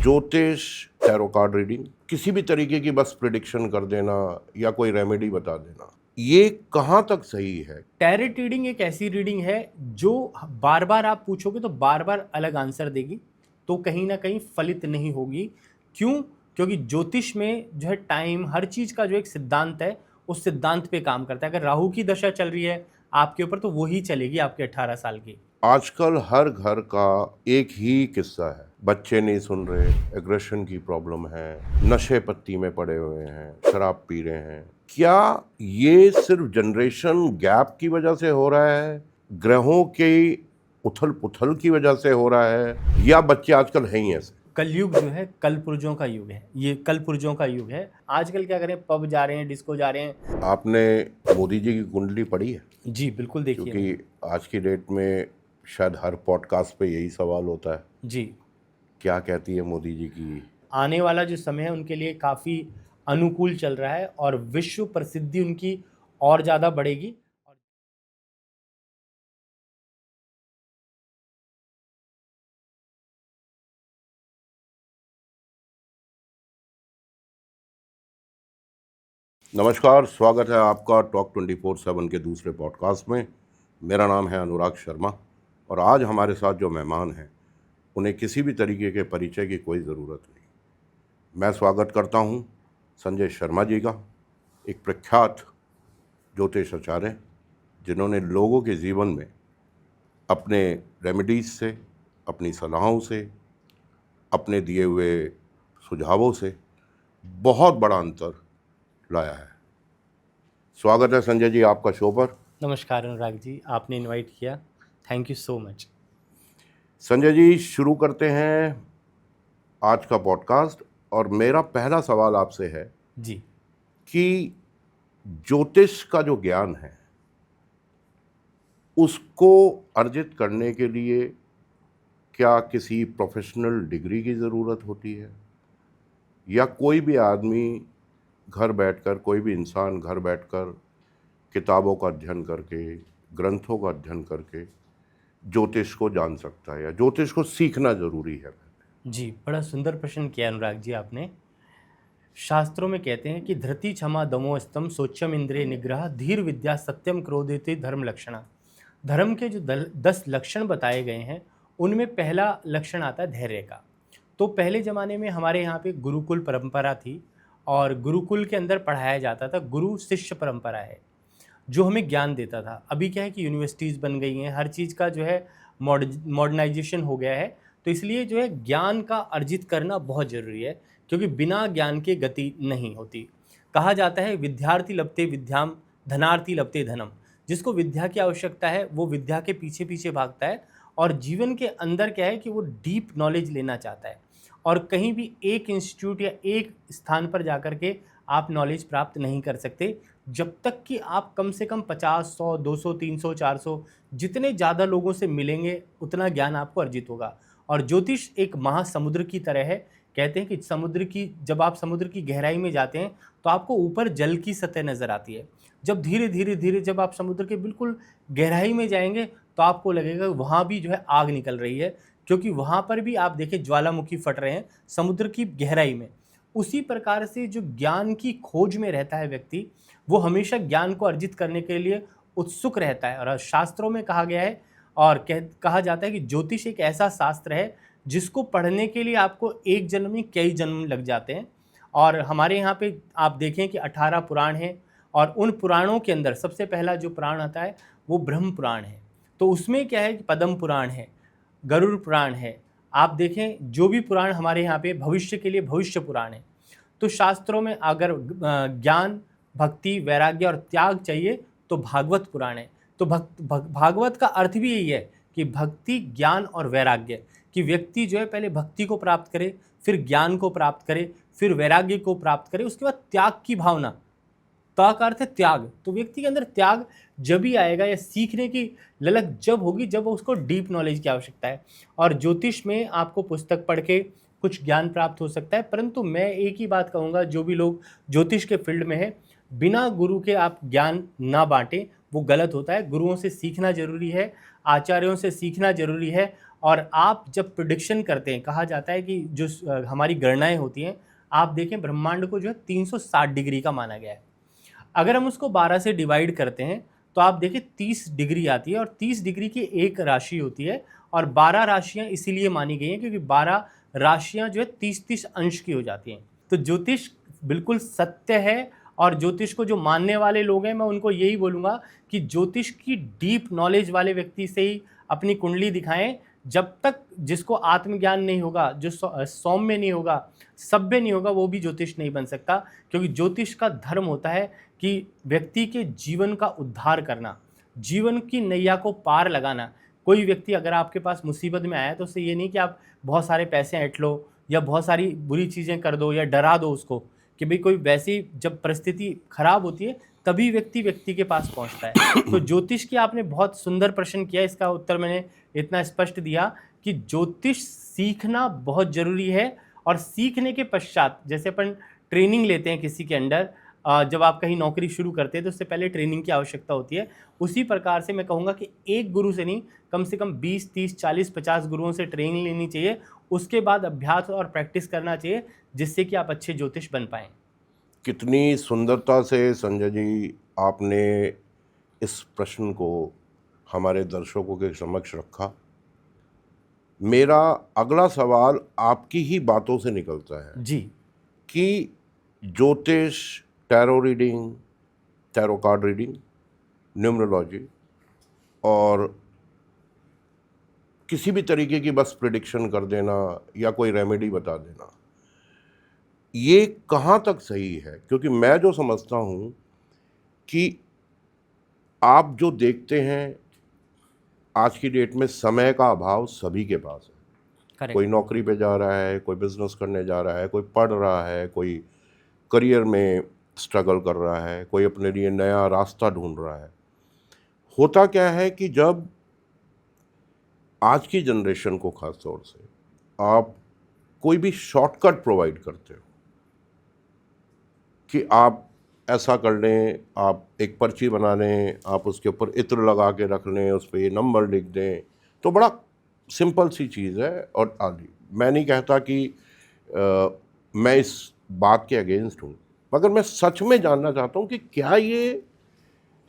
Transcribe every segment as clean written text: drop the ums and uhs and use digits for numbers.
ज्योतिष, tarot card reading, किसी भी तरीके की बस प्रिडिक्शन कर देना या कोई रेमेडी बता देना, ये कहाँ तक सही है? टैरेट रीडिंग एक ऐसी रीडिंग है जो बार बार आप पूछोगे तो बार बार अलग आंसर देगी, तो कहीं ना कहीं फलित नहीं होगी। क्यों? क्योंकि ज्योतिष में जो है टाइम, हर चीज का जो एक सिद्धांत है उस सिद्धांत पे काम करता है। अगर राहु की दशा चल रही है आपके ऊपर तो वही चलेगी आपके 18 साल की। आजकल हर घर का एक ही किस्सा है, बच्चे नहीं सुन रहे, एग्रेशन की प्रॉब्लम है, नशे पत्ती में पड़े हुए हैं, शराब पी रहे हैं। क्या ये सिर्फ जनरेशन गैप की वजह से हो रहा है, ग्रहों की उथल पुथल की वजह से हो रहा है, या बच्चे आजकल हैं ही ऐसे? कलयुग जो है कल पुर्जों का युग है, ये कल पुर्जों का युग है। आजकल क्या करें, पब जा रहे हैं, डिस्को जा रहे हैं। आपने मोदी जी की कुंडली पढ़ी है? जी बिल्कुल, देखिए। क्योंकि आज की डेट में शायद हर पॉडकास्ट पे यही सवाल होता है, जी, क्या कहती है मोदी जी की? आने वाला जो समय है उनके लिए काफ़ी अनुकूल चल रहा है और विश्व प्रसिद्धि उनकी और ज़्यादा बढ़ेगी। नमस्कार, स्वागत है आपका टॉक 24/7 के दूसरे पॉडकास्ट में। मेरा नाम है अनुराग शर्मा और आज हमारे साथ जो मेहमान हैं उन्हें किसी भी तरीके के परिचय की कोई ज़रूरत नहीं। मैं स्वागत करता हूं संजय शर्मा जी का, एक प्रख्यात ज्योतिष आचार्य जिन्होंने लोगों के जीवन में अपने रेमेडीज से, अपनी सलाहों से, अपने दिए हुए सुझावों से बहुत बड़ा अंतर लाया है। स्वागत है संजय जी आपका शो पर। नमस्कार अनुराग जी, आपने इनवाइट किया, thank you so much. Sanjay ji, शुरू करते हैं आज का पॉडकास्ट और मेरा पहला सवाल आपसे है जी, कि ज्योतिष का जो ज्ञान है उसको अर्जित करने के लिए क्या किसी प्रोफेशनल डिग्री की ज़रूरत होती है, या कोई भी आदमी घर बैठकर, कोई भी इंसान घर बैठकर किताबों का अध्ययन करके, ग्रंथों का अध्ययन करके ज्योतिष को जान सकता है, या ज्योतिष को सीखना ज़रूरी है? जी, बड़ा सुंदर प्रश्न किया अनुराग जी आपने। शास्त्रों में कहते हैं कि धृति क्षमा दमो स्तम सोच्यम इंद्रिय निग्रह धीर विद्या सत्यम क्रोधेति धर्म लक्षणा। धर्म के जो 10 लक्षण बताए गए हैं उनमें पहला लक्षण आता है धैर्य का। तो पहले ज़माने में हमारे यहाँ पे गुरुकुल परंपरा थी और गुरुकुल के अंदर पढ़ाया जाता था, गुरु शिष्य परंपरा है जो हमें ज्ञान देता था। अभी क्या है कि यूनिवर्सिटीज़ बन गई हैं, हर चीज़ का जो है मॉडर्नाइजेशन हो गया है, तो इसलिए जो है ज्ञान का अर्जित करना बहुत ज़रूरी है, क्योंकि बिना ज्ञान के गति नहीं होती। कहा जाता है विद्यार्थी लभते विद्याम धनार्थी लभते धनम। जिसको विद्या की आवश्यकता है वो विद्या के पीछे पीछे भागता है और जीवन के अंदर क्या है कि वो डीप नॉलेज लेना चाहता है, और कहीं भी एक इंस्टीट्यूट या एक स्थान पर जाकर के आप नॉलेज प्राप्त नहीं कर सकते जब तक कि आप कम से कम 50, 100, 200, 300, 400 जितने ज़्यादा लोगों से मिलेंगे उतना ज्ञान आपको अर्जित होगा। और ज्योतिष एक महासमुद्र की तरह है। कहते हैं कि जब आप समुद्र की गहराई में जाते हैं तो आपको ऊपर जल की सतह नज़र आती है। जब धीरे धीरे धीरे जब आप समुद्र के बिल्कुल गहराई में जाएंगे तो आपको लगेगा वहाँ भी जो है आग निकल रही है, क्योंकि वहाँ पर भी आप देखें ज्वालामुखी फट रहे हैं समुद्र की गहराई में। उसी प्रकार से जो ज्ञान की खोज में रहता है व्यक्ति, वो हमेशा ज्ञान को अर्जित करने के लिए उत्सुक रहता है। और शास्त्रों में कहा गया है और कहा जाता है कि ज्योतिष एक ऐसा शास्त्र है जिसको पढ़ने के लिए आपको एक जन्म में कई जन्म लग जाते हैं। और हमारे यहाँ पे आप देखें कि 18 पुराण हैं और उन पुराणों के अंदर सबसे पहला जो पुराण आता है वो ब्रह्म पुराण है। तो उसमें क्या है कि पद्म पुराण है, गरुड़ पुराण है। आप देखें जो भी पुराण हमारे यहाँ पे भविष्य के लिए भविष्य पुराण है। तो शास्त्रों में अगर ज्ञान, भक्ति, वैराग्य और त्याग चाहिए तो भागवत पुराण है। तो भागवत का अर्थ भी यही है कि भक्ति, ज्ञान और वैराग्य, कि व्यक्ति जो है पहले भक्ति को प्राप्त करे, फिर ज्ञान को प्राप्त करे, फिर वैराग्य को प्राप्त करे, उसके बाद त्याग की भावना। त्याग का अर्थ है त्याग। तो व्यक्ति के अंदर त्याग जब ही आएगा या सीखने की ललक जब होगी जब उसको डीप नॉलेज की आवश्यकता है। और ज्योतिष में आपको पुस्तक पढ़ के कुछ ज्ञान प्राप्त हो सकता है, परंतु मैं एक ही बात कहूँगा, जो भी लोग ज्योतिष के फील्ड में है बिना गुरु के आप ज्ञान ना बांटें, वो गलत होता है। गुरुओं से सीखना जरूरी है, आचार्यों से सीखना जरूरी है। और आप जब प्रिडिक्शन करते हैं, कहा जाता है कि जो हमारी गणनाएं होती हैं, आप देखें ब्रह्मांड को जो है 360 डिग्री का माना गया है। अगर हम उसको 12 से डिवाइड करते हैं तो आप देखिए 30 डिग्री आती है, और 30 डिग्री की एक राशि होती है, और 12 राशियां इसीलिए मानी गई हैं क्योंकि 12 राशियां जो है 30-30 अंश की हो जाती हैं। तो ज्योतिष बिल्कुल सत्य है, और ज्योतिष को जो मानने वाले लोग हैं, मैं उनको यही बोलूँगा कि ज्योतिष की डीप नॉलेज वाले व्यक्ति से ही अपनी कुंडली दिखाएं। जब तक जिसको आत्मज्ञान नहीं होगा, जो सौम्य नहीं होगा, सभ्य नहीं होगा, वो भी ज्योतिष नहीं बन सकता। क्योंकि ज्योतिष का धर्म होता है कि व्यक्ति के जीवन का उद्धार करना, जीवन की नैया को पार लगाना। कोई व्यक्ति अगर आपके पास मुसीबत में आया है तो उससे ये नहीं कि आप बहुत सारे पैसे ऐंठ लो या बहुत सारी बुरी चीज़ें कर दो या डरा दो उसको, कि भाई कोई वैसी जब परिस्थिति खराब होती है तभी व्यक्ति के पास पहुंचता है। तो ज्योतिष की आपने बहुत सुंदर प्रश्न किया, इसका उत्तर मैंने इतना स्पष्ट दिया कि ज्योतिष सीखना बहुत ज़रूरी है। और सीखने के पश्चात, जैसे अपन ट्रेनिंग लेते हैं किसी के अंडर, जब आप कहीं नौकरी शुरू करते हैं तो उससे पहले ट्रेनिंग की आवश्यकता होती है। उसी प्रकार से मैं कहूँगा कि एक गुरु से नहीं, कम से कम 20, 30, 40, 50 गुरुओं से ट्रेनिंग लेनी चाहिए। उसके बाद अभ्यास और प्रैक्टिस करना चाहिए, जिससे कि आप अच्छे ज्योतिष बन पाएँ। कितनी सुंदरता से संजय जी आपने इस प्रश्न को हमारे दर्शकों के समक्ष रखा। मेरा अगला सवाल आपकी ही बातों से निकलता है जी। कि ज्योतिष, tarot reading, tarot card reading, numerology और किसी भी तरीके की बस प्रिडिक्शन कर देना या कोई रेमेडी बता देना, ये कहाँ तक सही है? क्योंकि मैं जो समझता हूँ कि आप जो देखते हैं आज की डेट में, समय का अभाव सभी के पास है। करेक्ट। कोई नौकरी पे जा रहा है, कोई बिजनेस करने जा रहा है, कोई पढ़ रहा है, कोई करियर में स्ट्रगल कर रहा है, कोई अपने लिए नया रास्ता ढूंढ रहा है। होता क्या है कि जब आज की जनरेशन को खास तौर से आप कोई भी शॉर्टकट प्रोवाइड करते हो कि आप ऐसा कर लें, आप एक पर्ची बना लें, आप उसके ऊपर इत्र लगा के रख लें, उस पर ये नंबर लिख दें, तो बड़ा सिंपल सी चीज़ है। और आदि मैं नहीं कहता कि मैं इस बात के अगेंस्ट हूँ, मगर मैं सच में जानना चाहता हूँ कि क्या ये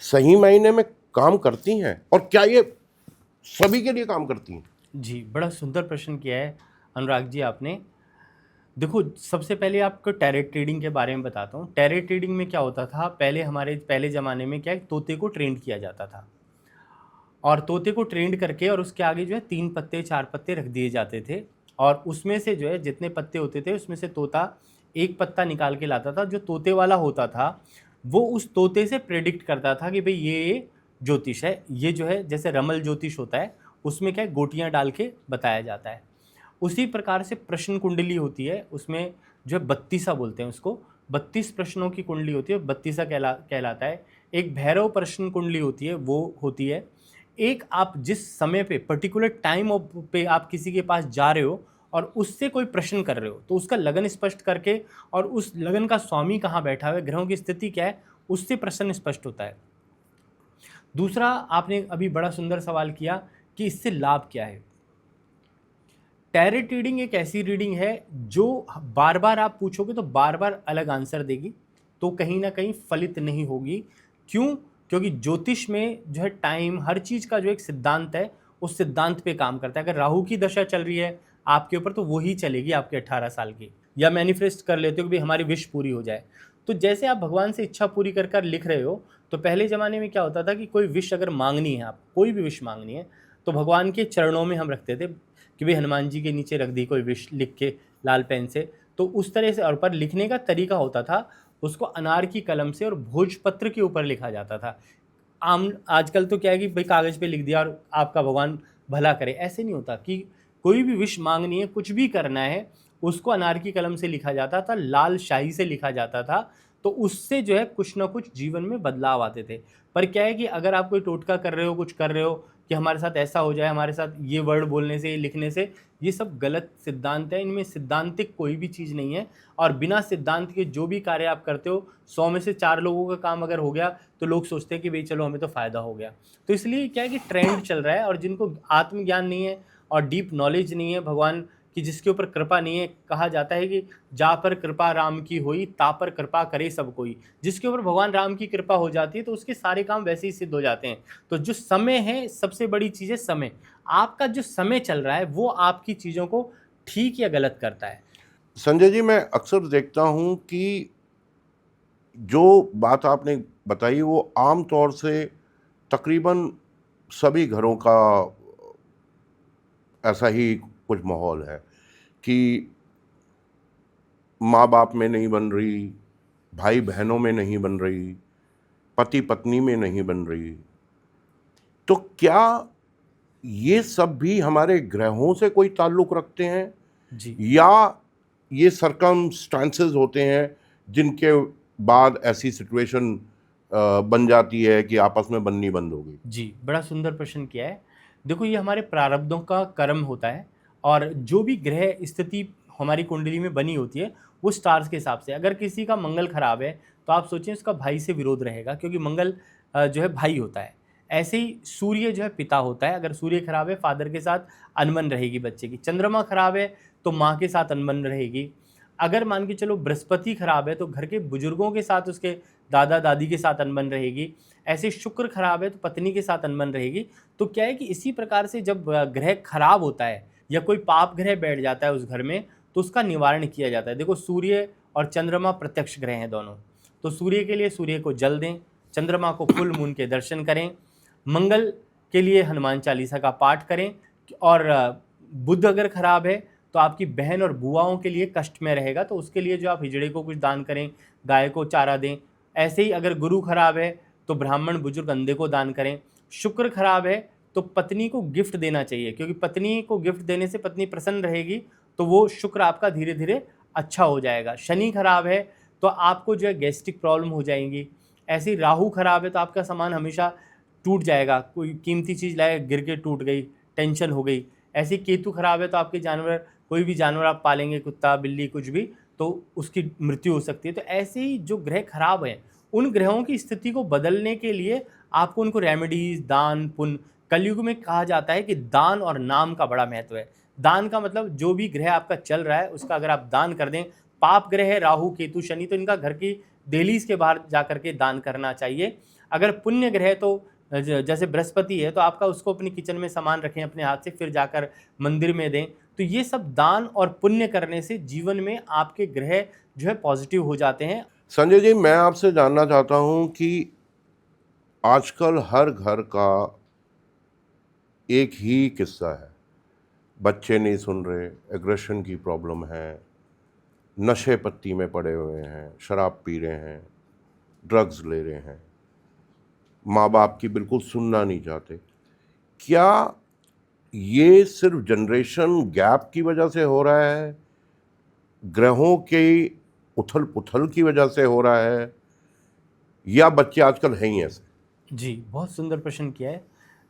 सही मायने में काम करती हैं और क्या ये सभी के लिए काम करती हैं? जी, बड़ा सुंदर प्रश्न किया है अनुराग जी आपने। देखो, सबसे पहले आपको टैरेट ट्रेडिंग के बारे में बताता हूँ। टैरेट ट्रेडिंग में क्या होता था, पहले ज़माने में क्या है, तोते को ट्रेंड किया जाता था, और तोते को ट्रेंड करके और उसके आगे जो है 3 पत्ते 4 पत्ते रख दिए जाते थे, और उसमें से जो है जितने पत्ते होते थे उसमें से तोता एक पत्ता निकाल के लाता था। जो तोते वाला होता था वो उस तोते से प्रेडिक्ट करता था कि भाई ये ज्योतिष है, ये जो है जैसे रमल ज्योतिष होता है उसमें क्या है, गोटियाँ डाल के बताया जाता है। उसी प्रकार से प्रश्न कुंडली होती है, उसमें जो है बत्तीसा बोलते हैं उसको, 32 प्रश्नों की कुंडली होती है, बत्तीसा कहलाता है। एक भैरव प्रश्न कुंडली होती है, वो होती है। एक आप जिस समय पे पर्टिकुलर टाइम पे आप किसी के पास जा रहे हो और उससे कोई प्रश्न कर रहे हो, तो उसका लगन स्पष्ट करके और उस लगन का स्वामी कहाँ बैठा हुआ है, ग्रहों की स्थिति क्या है, उससे प्रश्न स्पष्ट होता है। दूसरा, आपने अभी बड़ा सुंदर सवाल किया कि इससे लाभ क्या है। टैरेट रीडिंग एक ऐसी रीडिंग है जो बार बार आप पूछोगे तो बार बार अलग आंसर देगी, तो कहीं ना कहीं फलित नहीं होगी। क्यों? क्योंकि ज्योतिष में जो है टाइम, हर चीज़ का जो एक सिद्धांत है, उस सिद्धांत पे काम करता है। अगर राहु की दशा चल रही है आपके ऊपर तो वही चलेगी आपके 18 साल की। या मैनिफेस्ट कर लेते हो कि भाई हमारी विश पूरी हो जाए, तो जैसे आप भगवान से इच्छा पूरी कर कर लिख रहे हो, तो पहले ज़माने में क्या होता था कि कोई विश अगर मांगनी है, आप कोई भी विश मांगनी है, तो भगवान के चरणों में हम रखते थे कि भाई हनुमान जी के नीचे रख दी कोई विश लिख के लाल पेन से। तो उस तरह से, और पर लिखने का तरीका होता था, उसको अनार की कलम से और भोजपत्र के ऊपर लिखा जाता था। आजकल तो क्या है कि भाई कागज़ पे लिख दिया और आपका भगवान भला करे, ऐसे नहीं होता। कि कोई भी विश मांगनी है, कुछ भी करना है, उसको अनार की कलम से लिखा जाता था, लाल शाही से लिखा जाता था, तो उससे जो है कुछ ना कुछ जीवन में बदलाव आते थे। पर क्या है कि अगर आप कोई टोटका कर रहे हो, कुछ कर रहे हो कि हमारे साथ ऐसा हो जाए, हमारे साथ ये वर्ड बोलने से, लिखने से, ये सब गलत सिद्धांत है। इनमें सिद्धांतिक कोई भी चीज़ नहीं है, और बिना सिद्धांत के जो भी कार्य आप करते हो, 100 में से 4 लोगों का काम अगर हो गया तो लोग सोचते हैं कि भाई चलो हमें तो फ़ायदा हो गया। तो इसलिए क्या है कि ट्रेंड चल रहा है, और जिनको आत्मज्ञान नहीं है और डीप नॉलेज नहीं है भगवान की, जिसके ऊपर कृपा नहीं है। कहा जाता है कि जा पर कृपा राम की होई, ता पर कृपा करे सब कोई। जिसके ऊपर भगवान राम की कृपा हो जाती है तो उसके सारे काम वैसे ही सिद्ध हो जाते हैं। तो जो समय है, सबसे बड़ी चीज़ है समय। आपका जो समय चल रहा है वो आपकी चीज़ों को ठीक या गलत करता है। संजय जी, मैं अक्सर देखता हूँ कि जो बात आपने बताई वो आम तौर से तकरीबन सभी घरों का ऐसा ही कुछ माहौल है कि माँ बाप में नहीं बन रही, भाई बहनों में नहीं बन रही, पति पत्नी में नहीं बन रही। तो क्या ये सब भी हमारे ग्रहों से कोई ताल्लुक रखते हैं, जी या ये सरकमस्टांसेस होते हैं जिनके बाद ऐसी सिचुएशन बन जाती है कि आपस में बननी बंद हो गई? जी, बड़ा सुंदर प्रश्न किया है। देखो, ये हमारे प्रारब्धों का कर्म होता है, और जो भी ग्रह स्थिति हमारी कुंडली में बनी होती है वो स्टार्स के हिसाब से। अगर किसी का मंगल खराब है तो आप सोचें उसका भाई से विरोध रहेगा, क्योंकि मंगल जो है भाई होता है। ऐसे ही सूर्य जो है पिता होता है, अगर सूर्य खराब है फादर के साथ अनबन रहेगी बच्चे की। चंद्रमा खराब है तो माँ के साथ अनबन रहेगी। अगर मान के चलो बृहस्पति खराब है तो घर के बुजुर्गों के साथ, उसके दादा दादी के साथ अनबन रहेगी। ऐसे शुक्र खराब है तो पत्नी के साथ अनबन रहेगी। तो क्या है कि इसी प्रकार से जब ग्रह खराब होता है या कोई पाप ग्रह बैठ जाता है उस घर में, तो उसका निवारण किया जाता है। देखो, सूर्य और चंद्रमा प्रत्यक्ष ग्रह हैं दोनों। तो सूर्य के लिए सूर्य को जल दें, चंद्रमा को फुल मून के दर्शन करें, मंगल के लिए हनुमान चालीसा का पाठ करें। और बुध अगर खराब है तो आपकी बहन और बुआओं के लिए कष्ट में रहेगा, तो उसके लिए जो आप हिजड़े को कुछ दान करें, गाय को चारा दें। ऐसे ही अगर गुरु खराब है तो ब्राह्मण बुजुर्ग अंधे को दान करें। शुक्र खराब है तो पत्नी को गिफ्ट देना चाहिए, क्योंकि पत्नी को गिफ्ट देने से पत्नी प्रसन्न रहेगी, तो वो शुक्र आपका धीरे धीरे अच्छा हो जाएगा। शनि खराब है तो आपको जो है गैस्ट्रिक प्रॉब्लम हो जाएंगी। ऐसे ही राहु खराब है तो आपका सामान हमेशा टूट जाएगा, कोई कीमती चीज़ लाए गिर के टूट गई, टेंशन हो गई। ऐसे ही केतु खराब है तो आपके जानवर, कोई भी जानवर आप पालेंगे, कुत्ता बिल्ली कुछ भी, तो उसकी मृत्यु हो सकती है। तो ऐसे ही जो ग्रह खराब हैं, उन ग्रहों की स्थिति को बदलने के लिए आपको उनको रेमेडीज, दान पुण्य, कलयुग में कहा जाता है कि दान और नाम का बड़ा महत्व है। दान का मतलब जो भी ग्रह आपका चल रहा है उसका अगर आप दान कर दें, पाप ग्रह है राहु केतु शनि, तो इनका घर की देहलीज के बाहर जा करके दान करना चाहिए। अगर पुण्य ग्रह तो जैसे बृहस्पति है तो आपका उसको अपनी किचन में सामान रखें अपने हाथ से, फिर जाकर मंदिर में दें। तो ये सब दान और पुण्य करने से जीवन में आपके ग्रह जो है पॉजिटिव हो जाते हैं। संजय जी, मैं आपसे जानना चाहता हूं कि आजकल हर घर का एक ही किस्सा है, बच्चे नहीं सुन रहे, एग्रेशन की प्रॉब्लम है, नशे पत्ती में पड़े हुए हैं, शराब पी रहे हैं, ड्रग्स ले रहे हैं, माँ बाप की बिल्कुल सुनना नहीं चाहते। क्या ये सिर्फ जनरेशन गैप की वजह से हो रहा है, ग्रहों के उथल पुथल की वजह से हो रहा है, या बच्चे आजकल हैं ही ऐसे? जी, बहुत सुंदर प्रश्न किया है।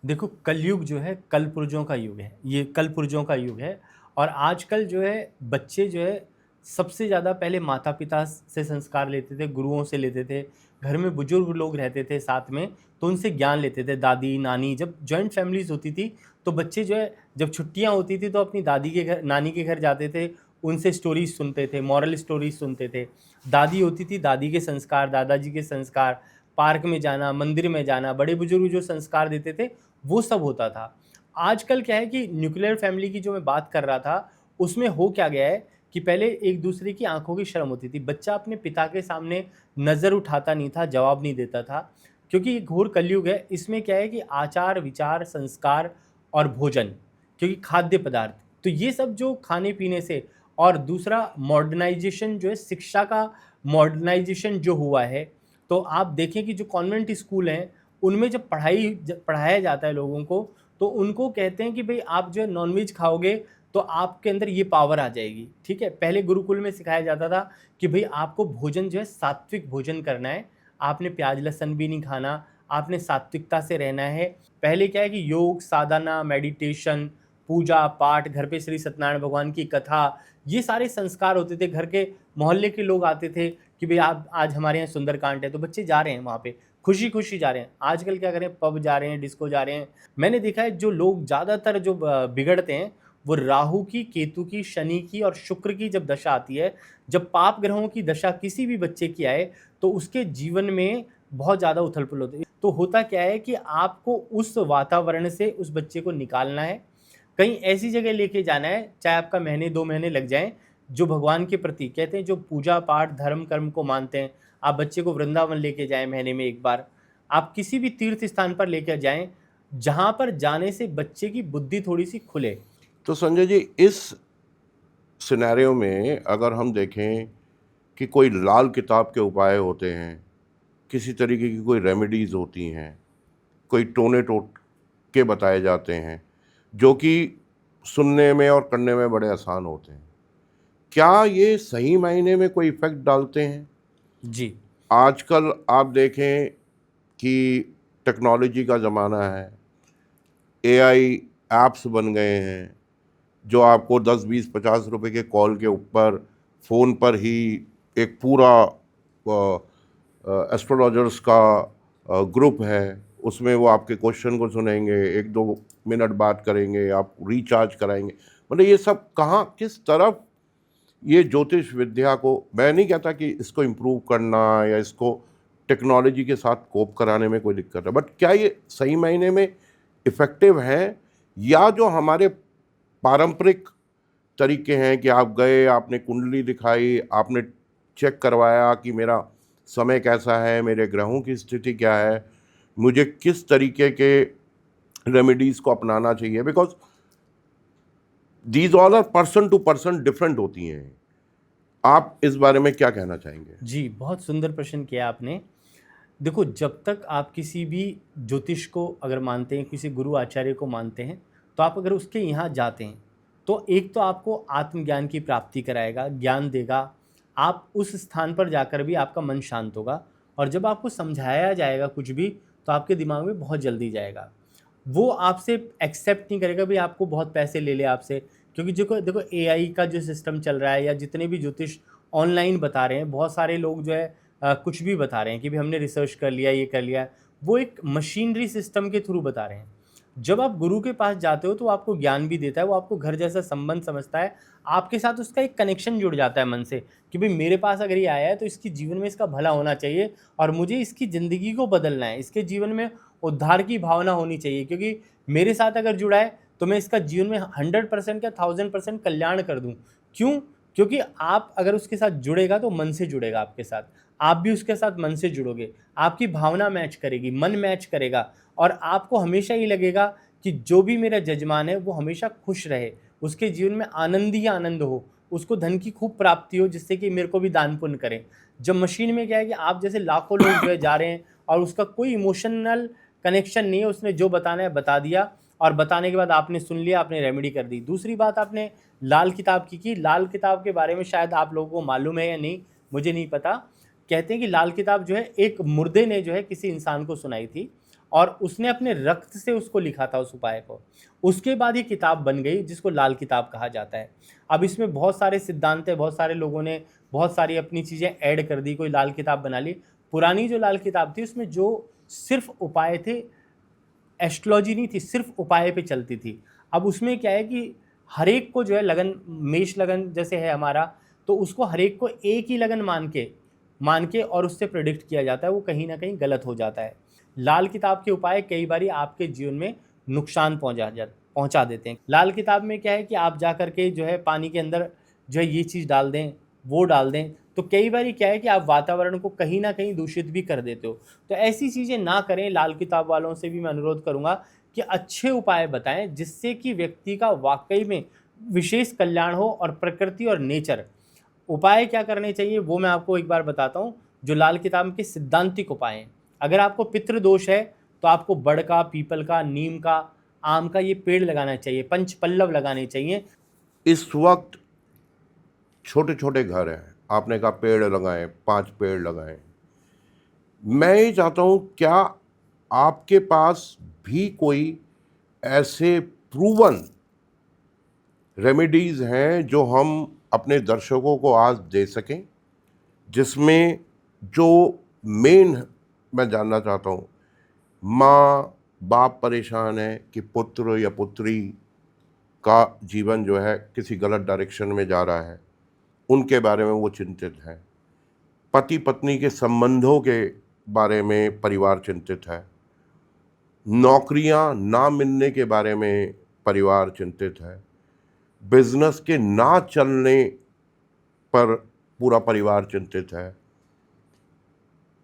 देखो, कलयुग जो है कलपुर्जों का युग है, ये कलपुर्जों का युग है। और आजकल जो है बच्चे जो है सबसे ज़्यादा पहले माता पिता से संस्कार लेते थे, गुरुओं से लेते थे, घर में बुजुर्ग लोग रहते थे साथ में तो उनसे ज्ञान लेते थे, दादी नानी। जब जॉइंट फैमिलीज होती थी तो बच्चे जो है जब छुट्टियां होती थी तो अपनी दादी के घर, नानी के घर जाते थे, उनसे स्टोरीज सुनते थे, मॉरल स्टोरीज सुनते थे। दादी होती थी, दादी के संस्कार, दादाजी के संस्कार, पार्क में जाना, मंदिर में जाना, बड़े बुजुर्ग जो संस्कार देते थे वो सब होता था। आजकल क्या है कि न्यूक्लियर फैमिली की जो मैं बात कर रहा था, उसमें हो क्या गया है कि पहले एक दूसरे की आंखों की शर्म होती थी। बच्चा अपने पिता के सामने नज़र उठाता नहीं था, जवाब नहीं देता था, क्योंकि ये घोर कलयुग है। इसमें क्या है कि आचार विचार संस्कार और भोजन, क्योंकि खाद्य पदार्थ, तो ये सब जो खाने पीने से, और दूसरा मॉडर्नाइजेशन जो है, शिक्षा का मॉडर्नाइजेशन जो हुआ है। तो आप देखें कि जो कॉन्वेंट स्कूल हैं उनमें जब पढ़ाया जाता है लोगों को, तो उनको कहते हैं कि भाई आप जो है नॉनवेज खाओगे तो आपके अंदर ये पावर आ जाएगी। ठीक है, पहले गुरुकुल में सिखाया जाता था कि भाई आपको भोजन जो है सात्विक भोजन करना है, आपने प्याज लहसुन भी नहीं खाना, आपने सात्विकता से रहना है। पहले क्या है कि योग साधना, मेडिटेशन, पूजा पाठ, घर पे श्री सत्यनारायण भगवान की कथा, ये सारे संस्कार होते थे। घर के मोहल्ले के लोग आते थे कि भाई आप आज हमारे यहाँ सुंदरकांड है, तो बच्चे जा रहे हैं वहाँ पे, खुशी खुशी जा रहे हैं। आजकल क्या करें, पब जा रहे हैं, डिस्को जा रहे हैं। मैंने देखा है जो लोग ज़्यादातर जो बिगड़ते हैं वो राहु की, केतु की, शनि की और शुक्र की जब दशा आती है, जब पाप ग्रहों की दशा किसी भी बच्चे की आए तो उसके जीवन में बहुत ज़्यादा उथल-पुथल होती है। तो होता क्या है कि आपको उस वातावरण से उस बच्चे को निकालना है, कहीं ऐसी जगह लेके जाना है, चाहे आपका महीने 2 महीने लग जाएँ, जो भगवान के प्रति कहते हैं, जो पूजा-पाठ, धर्म-कर्म को मानते हैं। आप बच्चे को वृंदावन लेके जाएँ महीने में 1 बार, आप किसी भी तीर्थ स्थान पर लेकर जाएँ, जहाँ पर जाने से बच्चे की बुद्धि थोड़ी-सी खुले। तो संजय जी, इस सिनेरियो में अगर हम देखें कि कोई लाल किताब के उपाय होते हैं, किसी तरीके की कोई रेमेडीज़ होती हैं, कोई टोने टोटके बताए जाते हैं, जो कि सुनने में और करने में बड़े आसान होते हैं। क्या ये सही मायने में कोई इफ़ेक्ट डालते हैं? जी, आजकल आप देखें कि टेक्नोलॉजी का ज़माना है, एआई ऐप्स बन गए हैं, जो आपको 10, 20, 50 रुपए के कॉल के ऊपर फ़ोन पर ही एक पूरा एस्ट्रोलॉजर्स का ग्रुप है, उसमें वो आपके क्वेश्चन को सुनेंगे, 1-2 मिनट बात करेंगे, आपको रिचार्ज कराएँगे। मतलब ये सब कहाँ किस तरफ ये ज्योतिष विद्या को, मैं नहीं कहता कि इसको इम्प्रूव करना या इसको टेक्नोलॉजी के साथ कोप कराने में कोई दिक्कत है, बट क्या ये सही मायने में इफ़ेक्टिव हैं, या जो हमारे पारंपरिक तरीके हैं कि आप गए, आपने कुंडली दिखाई, आपने चेक करवाया कि मेरा समय कैसा है, मेरे ग्रहों की स्थिति क्या है, मुझे किस तरीके के रेमेडीज़ को अपनाना चाहिए, because these all are person to person different होती हैं। आप इस बारे में क्या कहना चाहेंगे? जी, बहुत सुंदर प्रश्न किया आपने। देखो, जब तक आप किसी भी ज्योतिष को अगर मानते हैं, किसी गुरु आचार्य को मानते हैं, तो आप अगर उसके यहाँ जाते हैं, तो एक तो आपको आत्मज्ञान की प्राप्ति कराएगा, ज्ञान देगा। आप उस स्थान पर जाकर भी आपका मन शांत होगा और जब आपको समझाया जाएगा कुछ भी, तो आपके दिमाग में बहुत जल्दी जाएगा। वो आपसे एक्सेप्ट नहीं करेगा भई आपको बहुत पैसे ले ले आपसे, क्योंकि देखो देखो एआई का जो सिस्टम चल रहा है या जितने भी ज्योतिष ऑनलाइन बता रहे हैं, बहुत सारे लोग जो है कुछ भी बता रहे हैं कि भई हमने रिसर्च कर लिया, ये कर लिया। वो एक मशीनरी सिस्टम के थ्रू बता रहे हैं। जब आप गुरु के पास जाते हो तो वो आपको ज्ञान भी देता है, वो आपको घर जैसा संबंध समझता है। आपके साथ उसका एक कनेक्शन जुड़ जाता है मन से कि भई मेरे पास अगर ये आया है तो इसके जीवन में इसका भला होना चाहिए और मुझे इसकी ज़िंदगी को बदलना है। इसके जीवन में उद्धार की भावना होनी चाहिए, क्योंकि मेरे साथ अगर जुड़ा है तो मैं इसका जीवन में 100% या 1000% कल्याण कर दूँ। क्यों? क्योंकि आप अगर उसके साथ जुड़ेगा तो मन से जुड़ेगा आपके साथ। आप भी उसके साथ मन से जुड़ोगे। आपकी भावना मैच करेगी, मन मैच करेगा और आपको हमेशा ये लगेगा कि जो भी मेरा जजमान है वो हमेशा खुश रहे, उसके जीवन में आनंद ही आनंद हो, उसको धन की खूब प्राप्ति हो जिससे कि मेरे को भी दान पुण्य करे। जब मशीन में क्या है कि आप जैसे लाखों लोग जो है जा रहे हैं और उसका कोई इमोशनल कनेक्शन नहीं है, उसने जो बताना है बता दिया और बताने के बाद आपने सुन लिया, आपने रेमेडी कर दी। दूसरी बात आपने लाल किताब की, लाल किताब के बारे में शायद आप लोगों को मालूम है या नहीं, मुझे नहीं पता। कहते हैं कि लाल किताब जो है एक मुर्दे ने जो है किसी इंसान को सुनाई थी और उसने अपने रक्त से उसको लिखा था उस उपाय को। उसके बाद ये किताब बन गई जिसको लाल किताब कहा जाता है। अब इसमें बहुत सारे सिद्धांत हैं, बहुत सारे लोगों ने बहुत सारी अपनी चीज़ें ऐड कर दी, कोई लाल किताब बना ली। पुरानी जो लाल किताब थी उसमें जो सिर्फ़ उपाय थे, एस्ट्रोलॉजी नहीं थी, सिर्फ़ उपाय पे चलती थी। अब उसमें क्या है कि हर एक को जो है लगन, मेष लगन जैसे है हमारा, तो उसको हर एक को एक ही लगन मान के और उससे प्रेडिक्ट किया जाता है, वो कहीं न कहीं गलत हो जाता है। लाल किताब के उपाय कई बारी आपके जीवन में नुकसान पहुँचा देते हैं। लाल किताब में क्या है कि आप जा कर के जो है पानी के अंदर जो है ये चीज़ डाल दें, वो डाल दें, तो कई बारी क्या है कि आप वातावरण को कहीं न कहीं दूषित भी कर देते हो। तो ऐसी चीज़ें ना करें, लाल किताब वालों से भी मैं अनुरोध करूँगा कि अच्छे उपाय बताएँ जिससे कि व्यक्ति का वाक़ई में विशेष कल्याण हो और प्रकृति और नेचर। उपाय क्या करने चाहिए वो मैं आपको एक बार बताता हूँ, जो लाल किताब के सिद्धांतिक उपाय हैं। अगर आपको पितृ दोष है, तो आपको बड़ का, पीपल का, नीम का, आम का ये पेड़ लगाना चाहिए, पंचपल्लव लगाने चाहिए। इस वक्त छोटे छोटे घर हैं, आपने कहा पेड़ लगाएं, 5 पेड़ लगाएं। मैं ये चाहता हूँ, क्या आपके पास भी कोई ऐसे प्रूवन रेमेडीज़ हैं जो हम अपने दर्शकों को आज दे सकें, जिसमें जो मेन मैं जानना चाहता हूँ, माँ बाप परेशान है कि पुत्र या पुत्री का जीवन जो है किसी गलत डायरेक्शन में जा रहा है, उनके बारे में वो चिंतित है। पति पत्नी के संबंधों के बारे में परिवार चिंतित है। नौकरियां ना मिलने के बारे में परिवार चिंतित है। बिजनेस के ना चलने पर पूरा परिवार चिंतित है।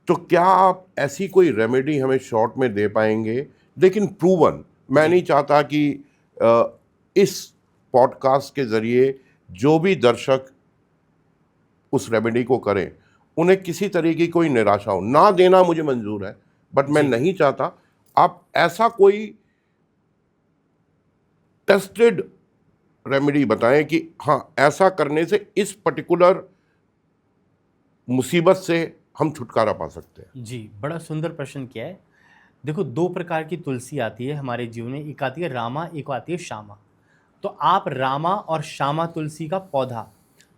तो क्या आप ऐसी कोई रेमेडी हमें शॉर्ट में दे पाएंगे, लेकिन प्रूवन? मैं नहीं चाहता कि इस पॉडकास्ट के ज़रिए जो भी दर्शक उस रेमेडी को करें, उन्हें किसी तरह की कोई निराशा हो। ना देना मुझे मंजूर है, बट मैं नहीं चाहता। आप ऐसा कोई टेस्टेड रेमेडी बताएं कि हाँ, ऐसा करने से इस पर्टिकुलर मुसीबत से हम छुटकारा पा सकते हैं। जी, बड़ा सुंदर प्रश्न किया है। देखो, 2 प्रकार की तुलसी आती है हमारे जीवन में, एक आती है रामा, एक आती है श्यामा। तो आप रामा और श्यामा तुलसी का पौधा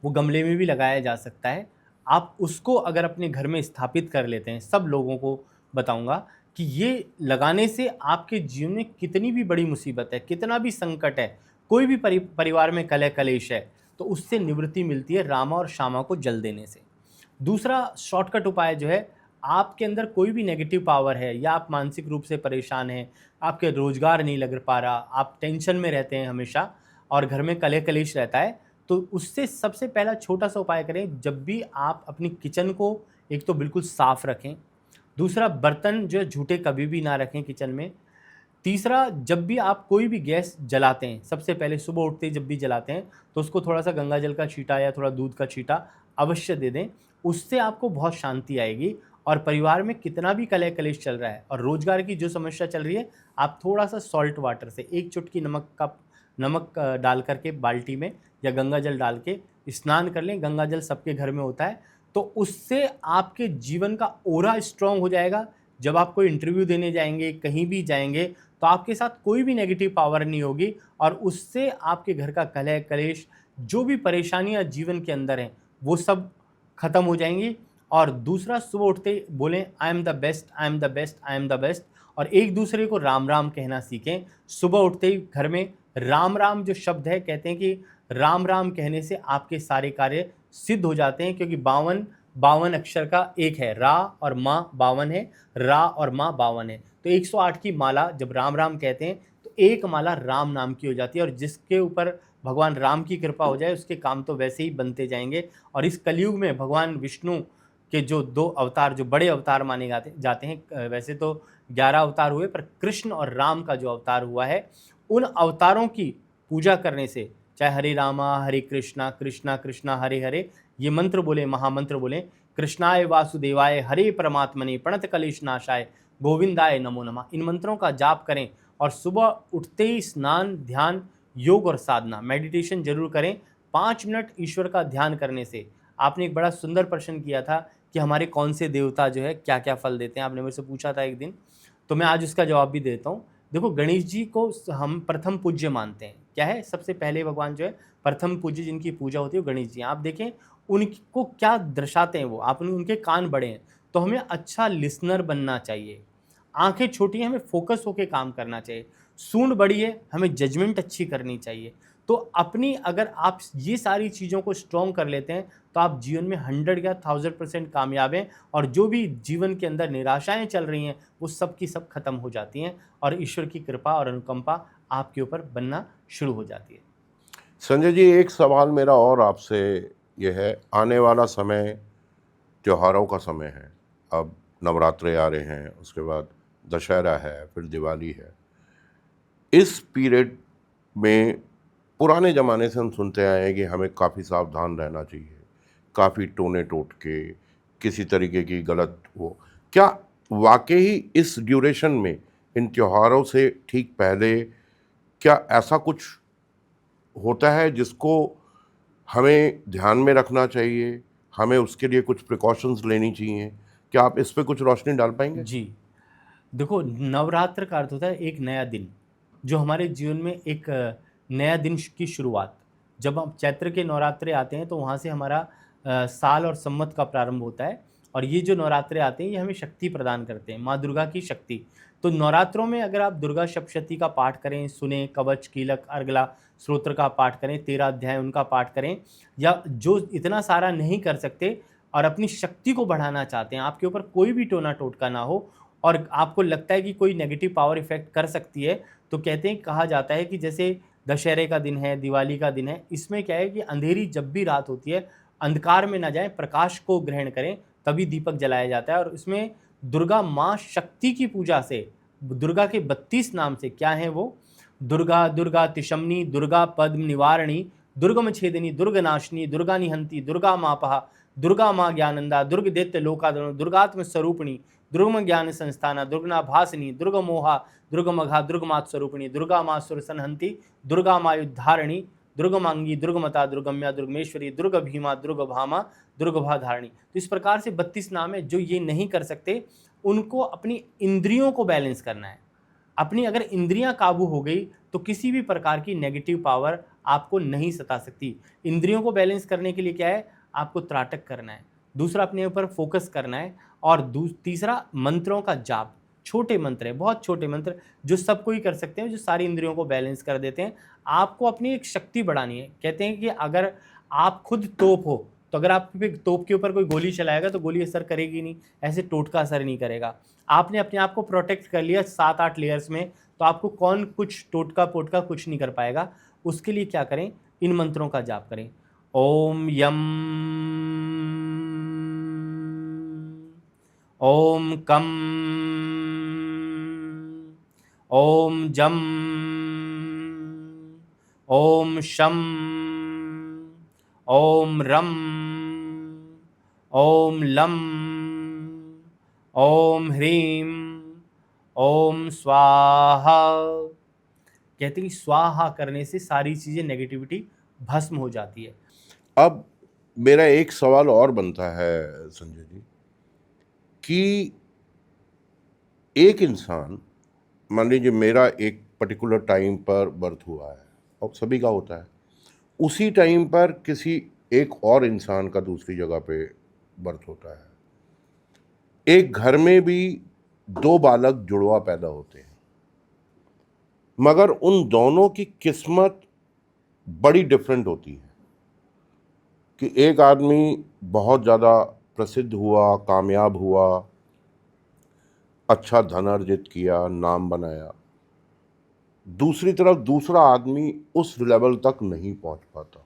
वो गमले में भी लगाया जा सकता है। आप उसको अगर अपने घर में स्थापित कर लेते हैं, सब लोगों को बताऊंगा कि ये लगाने से आपके जीवन में कितनी भी बड़ी मुसीबत है, कितना भी संकट है, कोई भी परिवार में कलह कलेश है, तो उससे निवृत्ति मिलती है रामा और श्यामा को जल देने से। दूसरा शॉर्टकट उपाय जो है, आपके अंदर कोई भी नेगेटिव पावर है या आप मानसिक रूप से परेशान हैं, आपके रोजगार नहीं लग पा रहा, आप टेंशन में रहते हैं हमेशा और घर में कलह कलेश रहता है, तो उससे सबसे पहला छोटा सा उपाय करें। जब भी आप अपनी किचन को एक तो बिल्कुल साफ रखें, दूसरा बर्तन जो है झूठे कभी भी ना रखें किचन में, तीसरा जब भी आप कोई भी गैस जलाते हैं, सबसे पहले सुबह उठते ही जब भी जलाते हैं तो उसको थोड़ा सा गंगा जल का छींटा या थोड़ा दूध का छींटा अवश्य दे दें। उससे आपको बहुत शांति आएगी और परिवार में कितना भी कलह कलेश चल रहा है और रोजगार की जो समस्या चल रही है, आप थोड़ा सा सॉल्ट वाटर से 1 चुटकी नमक डाल करके बाल्टी में या गंगा जल डाल के स्नान कर लें। गंगा जल सबके घर में होता है, तो उससे आपके जीवन का ओरा स्ट्रांग हो जाएगा। जब आप कोई इंटरव्यू देने जाएंगे, कहीं भी जाएंगे, तो आपके साथ कोई भी नेगेटिव पावर नहीं होगी और उससे आपके घर का कलह कलेश, जो भी परेशानियां जीवन के अंदर हैं, वो सब खत्म हो जाएंगी। और दूसरा, सुबह उठते ही बोलें I am the best, I am the best, I am the best, और एक दूसरे को राम राम कहना सीखें। सुबह उठते ही घर में राम राम जो शब्द है, कहते हैं कि राम राम कहने से आपके सारे कार्य सिद्ध हो जाते हैं, क्योंकि 52 अक्षर का एक है, रा और माँ 52 है, रा और माँ 52 है। तो 108 की माला जब राम राम कहते हैं तो एक माला राम नाम की हो जाती है, और जिसके ऊपर भगवान राम की कृपा हो जाए उसके काम तो वैसे ही बनते जाएंगे। और इस कलयुग में भगवान विष्णु के जो 2 अवतार, जो बड़े अवतार माने जाते हैं, वैसे तो 11 अवतार हुए, पर कृष्ण और राम का जो अवतार हुआ है, उन अवतारों की पूजा करने से, चाहे हरे रामा हरे कृष्णा कृष्णा कृष्णा हरे हरे, ये मंत्र बोले, महामंत्र बोले, कृष्णाय वासुदेवाय हरे परमात्मने प्रणत कलेश नाशाय गोविंदाय नमो नमः, इन मंत्रों का जाप करें और सुबह उठते ही स्नान, ध्यान, योग और साधना, मेडिटेशन जरूर करें। 5 मिनट ईश्वर का ध्यान करने से, आपने एक बड़ा सुंदर प्रश्न किया था कि हमारे कौन से देवता जो है क्या क्या फल देते हैं, आपने मेरे से पूछा था एक दिन, तो मैं आज उसका जवाब भी देता हूँ। देखो, गणेश जी को हम प्रथम पूज्य मानते हैं। क्या है, सबसे पहले भगवान जो है प्रथम पूज्य, जिनकी पूजा होती है वो गणेश जी। आप देखें उनको क्या दर्शाते हैं वो, आपने उनके कान बड़े हैं, तो हमें अच्छा लिसनर बनना चाहिए। आंखें छोटी हैं, हमें फोकस होकर काम करना चाहिए। सूंड बड़ी है, हमें जजमेंट अच्छी करनी चाहिए। तो अपनी, अगर आप ये सारी चीज़ों को स्ट्रॉन्ग कर लेते हैं तो आप जीवन में 100 या 1000% कामयाब हैं, और जो भी जीवन के अंदर निराशाएं चल रही हैं वो सब की सब खत्म हो जाती हैं और ईश्वर की कृपा और अनुकंपा आपके ऊपर बनना शुरू हो जाती है। संजय जी, एक सवाल मेरा और आपसे ये है, आने वाला समय त्योहारों का समय है। अब नवरात्रे आ रहे हैं, उसके बाद दशहरा है, फिर दिवाली है। इस पीरियड में पुराने ज़माने से हम सुनते आए हैं कि हमें काफ़ी सावधान रहना चाहिए, काफ़ी टोने टोटके, किसी तरीके की गलत वो, क्या वाकई इस ड्यूरेशन में, इन त्योहारों से ठीक पहले, क्या ऐसा कुछ होता है जिसको हमें ध्यान में रखना चाहिए, हमें उसके लिए कुछ प्रिकॉशंस लेनी चाहिए? क्या आप इस पे कुछ रोशनी डाल पाएंगे? जी, देखो, नवरात्र का अर्थ होता है एक नया दिन, जो हमारे जीवन में एक नया दिन की शुरुआत। जब हम चैत्र के नवरात्रे आते हैं तो वहाँ से हमारा साल और संवत का प्रारंभ होता है, और ये जो नवरात्रे आते हैं ये हमें शक्ति प्रदान करते हैं, माँ दुर्गा की शक्ति। तो नवरात्रों में अगर आप दुर्गा सप्तशती का पाठ करें, सुने, कवच, कीलक, अर्गला स्तोत्र का पाठ करें, 13 अध्याय उनका पाठ करें, या जो इतना सारा नहीं कर सकते और अपनी शक्ति को बढ़ाना चाहते हैं, आपके ऊपर कोई भी टोना टोटका ना हो और आपको लगता है कि कोई नेगेटिव पावर इफेक्ट कर सकती है, तो कहते हैं, कहा जाता है कि जैसे दशहरे का दिन है, दिवाली का दिन है, इसमें क्या है कि अंधेरी जब भी रात होती है, अंधकार में ना जाएं, प्रकाश को ग्रहण करें, तभी दीपक जलाया जाता है। और इसमें दुर्गा माँ शक्ति की पूजा से, दुर्गा के 32 नाम से क्या है वो, दुर्गा, दुर्गा तिशमनी, दुर्गा पद्म निवारणी, दुर्गम छेदिनी, दुर्ग नाशिनी, दुर्गा निहंती, दुर्गा मापहा, दुर्गा माँ ज्ञानंदा, दुर्ग दैत्य लोकादनो, दुर्गात्म स्वरूपिणी, दुर्गम ज्ञान संस्थाना, दुर्गना भासिनी, दुर्ग मोहा, दुर्ग मघा, दुर्ग मात स्वरूपिणी, दुर्गा माँ सुर संहंती, दुर्गा माँ युद्धारिणी, दुर्गमांगी, दुर्गमता, दुर्गम्या, दुर्गमेश्वरी, दुर्ग भीमा, दुर्ग भामा, दुर्गभा धारिणी। तो इस प्रकार से 32 नाम है। जो ये नहीं कर सकते उनको अपनी इंद्रियों को बैलेंस करना है। अपनी अगर इंद्रियां काबू हो गई तो किसी भी प्रकार की नेगेटिव पावर आपको नहीं सता सकती। इंद्रियों को बैलेंस करने के लिए क्या है, आपको त्राटक करना है, दूसरा अपने ऊपर फोकस करना है, और तीसरा मंत्रों का जाप। छोटे मंत्र है, बहुत छोटे मंत्र जो सब कोई कर सकते हैं, जो सारी इंद्रियों को बैलेंस कर देते हैं। आपको अपनी एक शक्ति बढ़ानी है। कहते हैं कि अगर आप खुद तोप हो तो अगर आप तोप के ऊपर कोई गोली चलाएगा तो गोली असर करेगी नहीं, ऐसे टोटका असर नहीं करेगा। आपने अपने आप को प्रोटेक्ट कर लिया 7-8 लेयर्स में, तो आपको कौन कुछ टोटका पोटका कुछ नहीं कर पाएगा। उसके लिए क्या करें, इन मंत्रों का जाप करें। ओम यम, ओम कम, ओम जम, ओम शम, ओम रम, ओम लम, ओम ह्रीम, ओम स्वाहा। कहते हैं कि स्वाहा करने से सारी चीज़ें नेगेटिविटी भस्म हो जाती है। अब मेरा एक सवाल और बनता है संजय जी कि एक इंसान, मान लीजिए मेरा एक पर्टिकुलर टाइम पर बर्थ हुआ है और सभी का होता है, उसी टाइम पर किसी एक और इंसान का दूसरी जगह पे बर्थ होता है। एक घर में भी 2 बालक जुड़वा पैदा होते हैं, मगर उन दोनों की किस्मत बड़ी डिफरेंट होती है कि एक आदमी बहुत ज़्यादा प्रसिद्ध हुआ, कामयाब हुआ, अच्छा धन अर्जित किया, नाम बनाया, दूसरी तरफ दूसरा आदमी उस लेवल तक नहीं पहुंच पाता।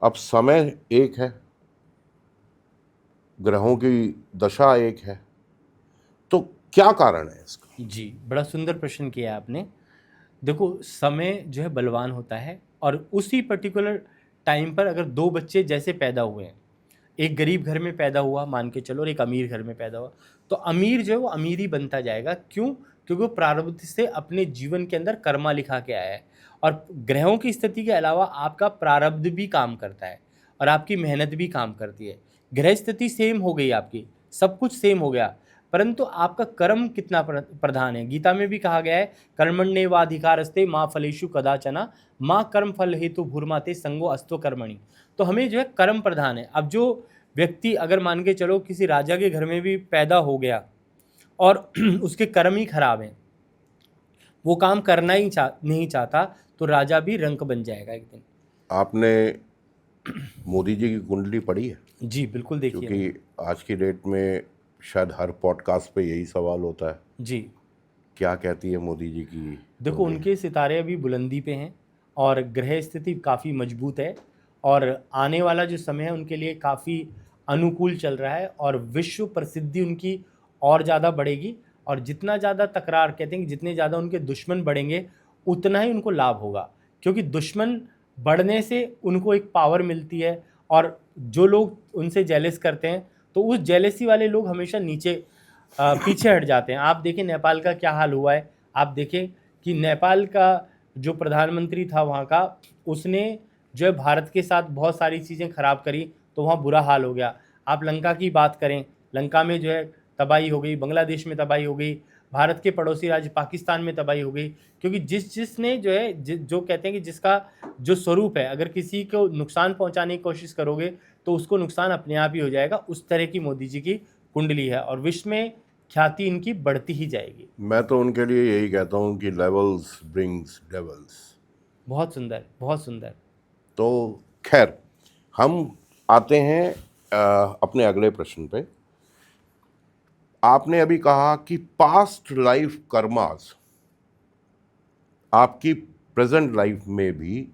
अब समय एक है, ग्रहों की दशा एक है, तो क्या कारण है इसका? जी, बड़ा सुंदर प्रश्न किया आपने। देखो, समय जो है बलवान होता है, और उसी पर्टिकुलर टाइम पर अगर 2 बच्चे जैसे पैदा हुए हैं, एक गरीब घर में पैदा हुआ मान के चलो और एक अमीर घर में पैदा हुआ, तो अमीर जो है वो अमीर ही बनता जाएगा। क्यों? क्योंकि वो प्रारब्ध से अपने जीवन के अंदर कर्मा लिखा के आया है, और ग्रहों की स्थिति के अलावा आपका प्रारब्ध भी काम करता है और आपकी मेहनत भी काम करती है। ग्रह स्थिति सेम हो गई आपकी, सब कुछ सेम हो गया, परंतु आपका कर्म कितना प्रधान है। गीता में भी कहा गया है, कर्मण्येवाधिकारस्ते माँ फलेषु कदाचन माँ कर्म फल हेतु भूर्माते संगो अस्तो कर्मणि। तो हमें जो है कर्म प्रधान है। अब जो व्यक्ति अगर मान के चलो किसी राजा के घर में भी पैदा हो गया और उसके कर्म ही खराब हैं, वो काम करना ही नहीं चाहता, तो राजा भी रंक बन जाएगा एक दिन। आपने मोदी जी की कुंडली पढ़ी है? जी बिल्कुल, देखिए। क्योंकि आज की डेट में शायद हर पॉडकास्ट पे यही सवाल होता है। जी, क्या कहती है मोदी जी की? देखो, उनके सितारे अभी बुलंदी पे हैं और ग्रह स्थिति काफ़ी मजबूत है, और आने वाला जो समय है उनके लिए काफ़ी अनुकूल चल रहा है, और विश्व प्रसिद्धि उनकी और ज़्यादा बढ़ेगी। और जितना ज़्यादा तकरार, कहते हैं कि जितने ज़्यादा उनके दुश्मन बढ़ेंगे उतना ही उनको लाभ होगा, क्योंकि दुश्मन बढ़ने से उनको एक पावर मिलती है, और जो लोग उनसे जेलस करते हैं तो उस जेलसी वाले लोग हमेशा पीछे हट जाते हैं। आप देखें नेपाल का क्या हाल हुआ है। आप देखें कि नेपाल का जो प्रधानमंत्री था वहाँ का, उसने जो है भारत के साथ बहुत सारी चीज़ें खराब करी, तो वहाँ बुरा हाल हो गया। आप लंका की बात करें, लंका में जो है तबाही हो गई, बांग्लादेश में तबाही हो गई, भारत के पड़ोसी राज्य पाकिस्तान में तबाही हो गई, क्योंकि जिसने जो है जो कहते हैं कि जिसका जो स्वरूप है, अगर किसी को नुकसान पहुंचाने की कोशिश करोगे तो उसको नुकसान अपने आप ही हो जाएगा। उस तरह की मोदी जी की कुंडली है और विश्व में ख्याति इनकी बढ़ती ही जाएगी। मैं तो उनके लिए यही कहता हूँ कि लेवल्स ब्रिंग्स डेवल्स। बहुत सुंदर, बहुत सुंदर। तो खैर, हम आते हैं अपने अगले प्रश्न पे। आपने अभी कहा कि पास्ट लाइफ कर्मास आपकी प्रेजेंट लाइफ में भी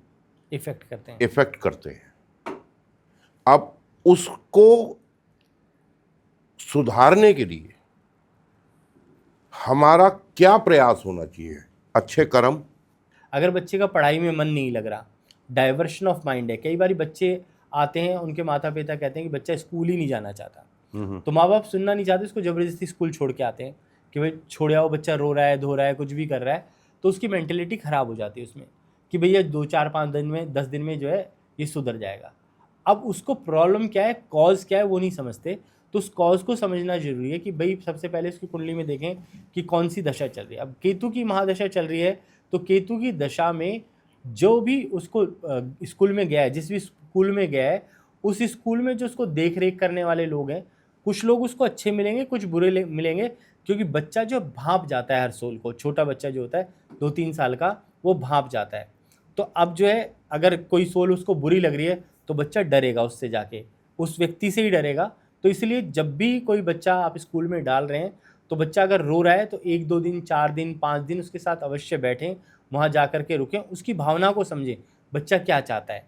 इफेक्ट करते हैं। इफेक्ट करते हैं। अब उसको सुधारने के लिए हमारा क्या प्रयास होना चाहिए? अच्छे कर्म। अगर बच्चे का पढ़ाई में मन नहीं लग रहा, डाइवर्शन ऑफ माइंड है, कई बार बच्चे आते हैं, उनके माता पिता कहते हैं कि बच्चा स्कूल ही नहीं जाना चाहता, तो माँ बाप सुनना नहीं चाहते, उसको ज़बरदस्ती स्कूल छोड़ के आते हैं कि भाई छोड़ आओ, बच्चा रो रहा है, धो रहा है, कुछ भी कर रहा है, तो उसकी मेंटेलिटी ख़राब हो जाती है उसमें कि भैया 2 4 5 दिन में 10 दिन में जो है ये सुधर जाएगा। अब उसको प्रॉब्लम क्या है, कॉज क्या है, वो नहीं समझते। तो उस कॉज को समझना जरूरी है कि भाई सबसे पहले उसकी कुंडली में देखें कि कौन सी दशा चल रही है। अब केतु की महादशा चल रही है, तो केतु की दशा में जो भी उसको स्कूल में गया है, जिस भी स्कूल में गया है, उस स्कूल में जो उसको देख रेख करने वाले लोग हैं, कुछ लोग उसको अच्छे मिलेंगे, कुछ बुरे मिलेंगे, क्योंकि बच्चा जो भांप जाता है हर सोल को, छोटा बच्चा जो होता है 2 3 साल का, वो भांप जाता है। तो अब जो है अगर कोई सोल उसको बुरी लग रही है तो बच्चा डरेगा, उससे जाके उस व्यक्ति से ही डरेगा। तो इसलिए जब भी कोई बच्चा आप स्कूल में डाल रहे हैं, तो बच्चा अगर रो रहा है तो 1 2 दिन 4 दिन 5 दिन उसके साथ अवश्य बैठें, वहाँ जा कर के रुकें, उसकी भावना को समझें, बच्चा क्या चाहता है।